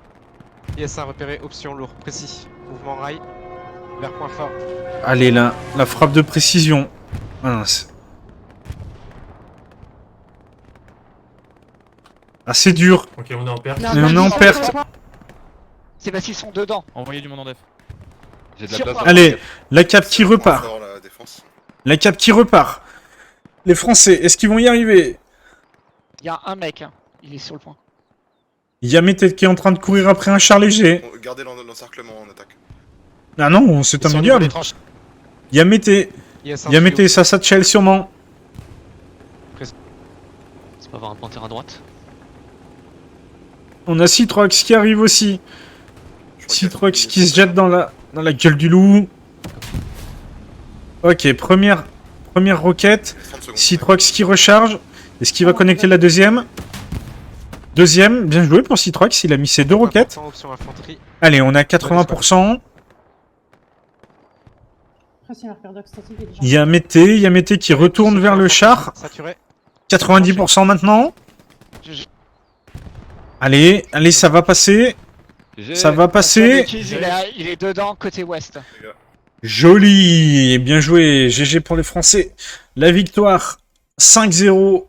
IS1 repéré, option lourd, précis. Mouvement rail, vers point fort. Allez, là, la frappe de précision. C'est dur. Ok, on est en perte. Mais on est en perte. C'est parce qu'ils sont dedans. Envoyez du monde en def. J'ai de la place. Allez, la cape qui repart. Fort, la défense. La cape qui repart. Les Français, est-ce qu'ils vont y arriver? Il y a un mec, hein. Il est sur le point. Il y a Mété qui est en train de courir après un char léger. Gardez l'encerclement en attaque. Ah non, c'est un médium. Il y a Mété. Il y a Mété, ça satchel sûrement. C'est pas avoir un panthère à droite. On a Citrox qui arrive aussi. Citrox qui se jette dans la gueule du loup. Ok, première roquette. Citrox qui recharge. Est-ce qu'il va connecter la deuxième? Deuxième, bien joué pour Citrox, il a mis ses 2 roquettes. Allez, on est à 80%. Il y a Mété qui retourne vers le char. 90% maintenant. Allez, ça va passer. Ça va passer. Il est dedans, côté ouest. Joli, bien joué. GG pour les Français. La victoire 5-0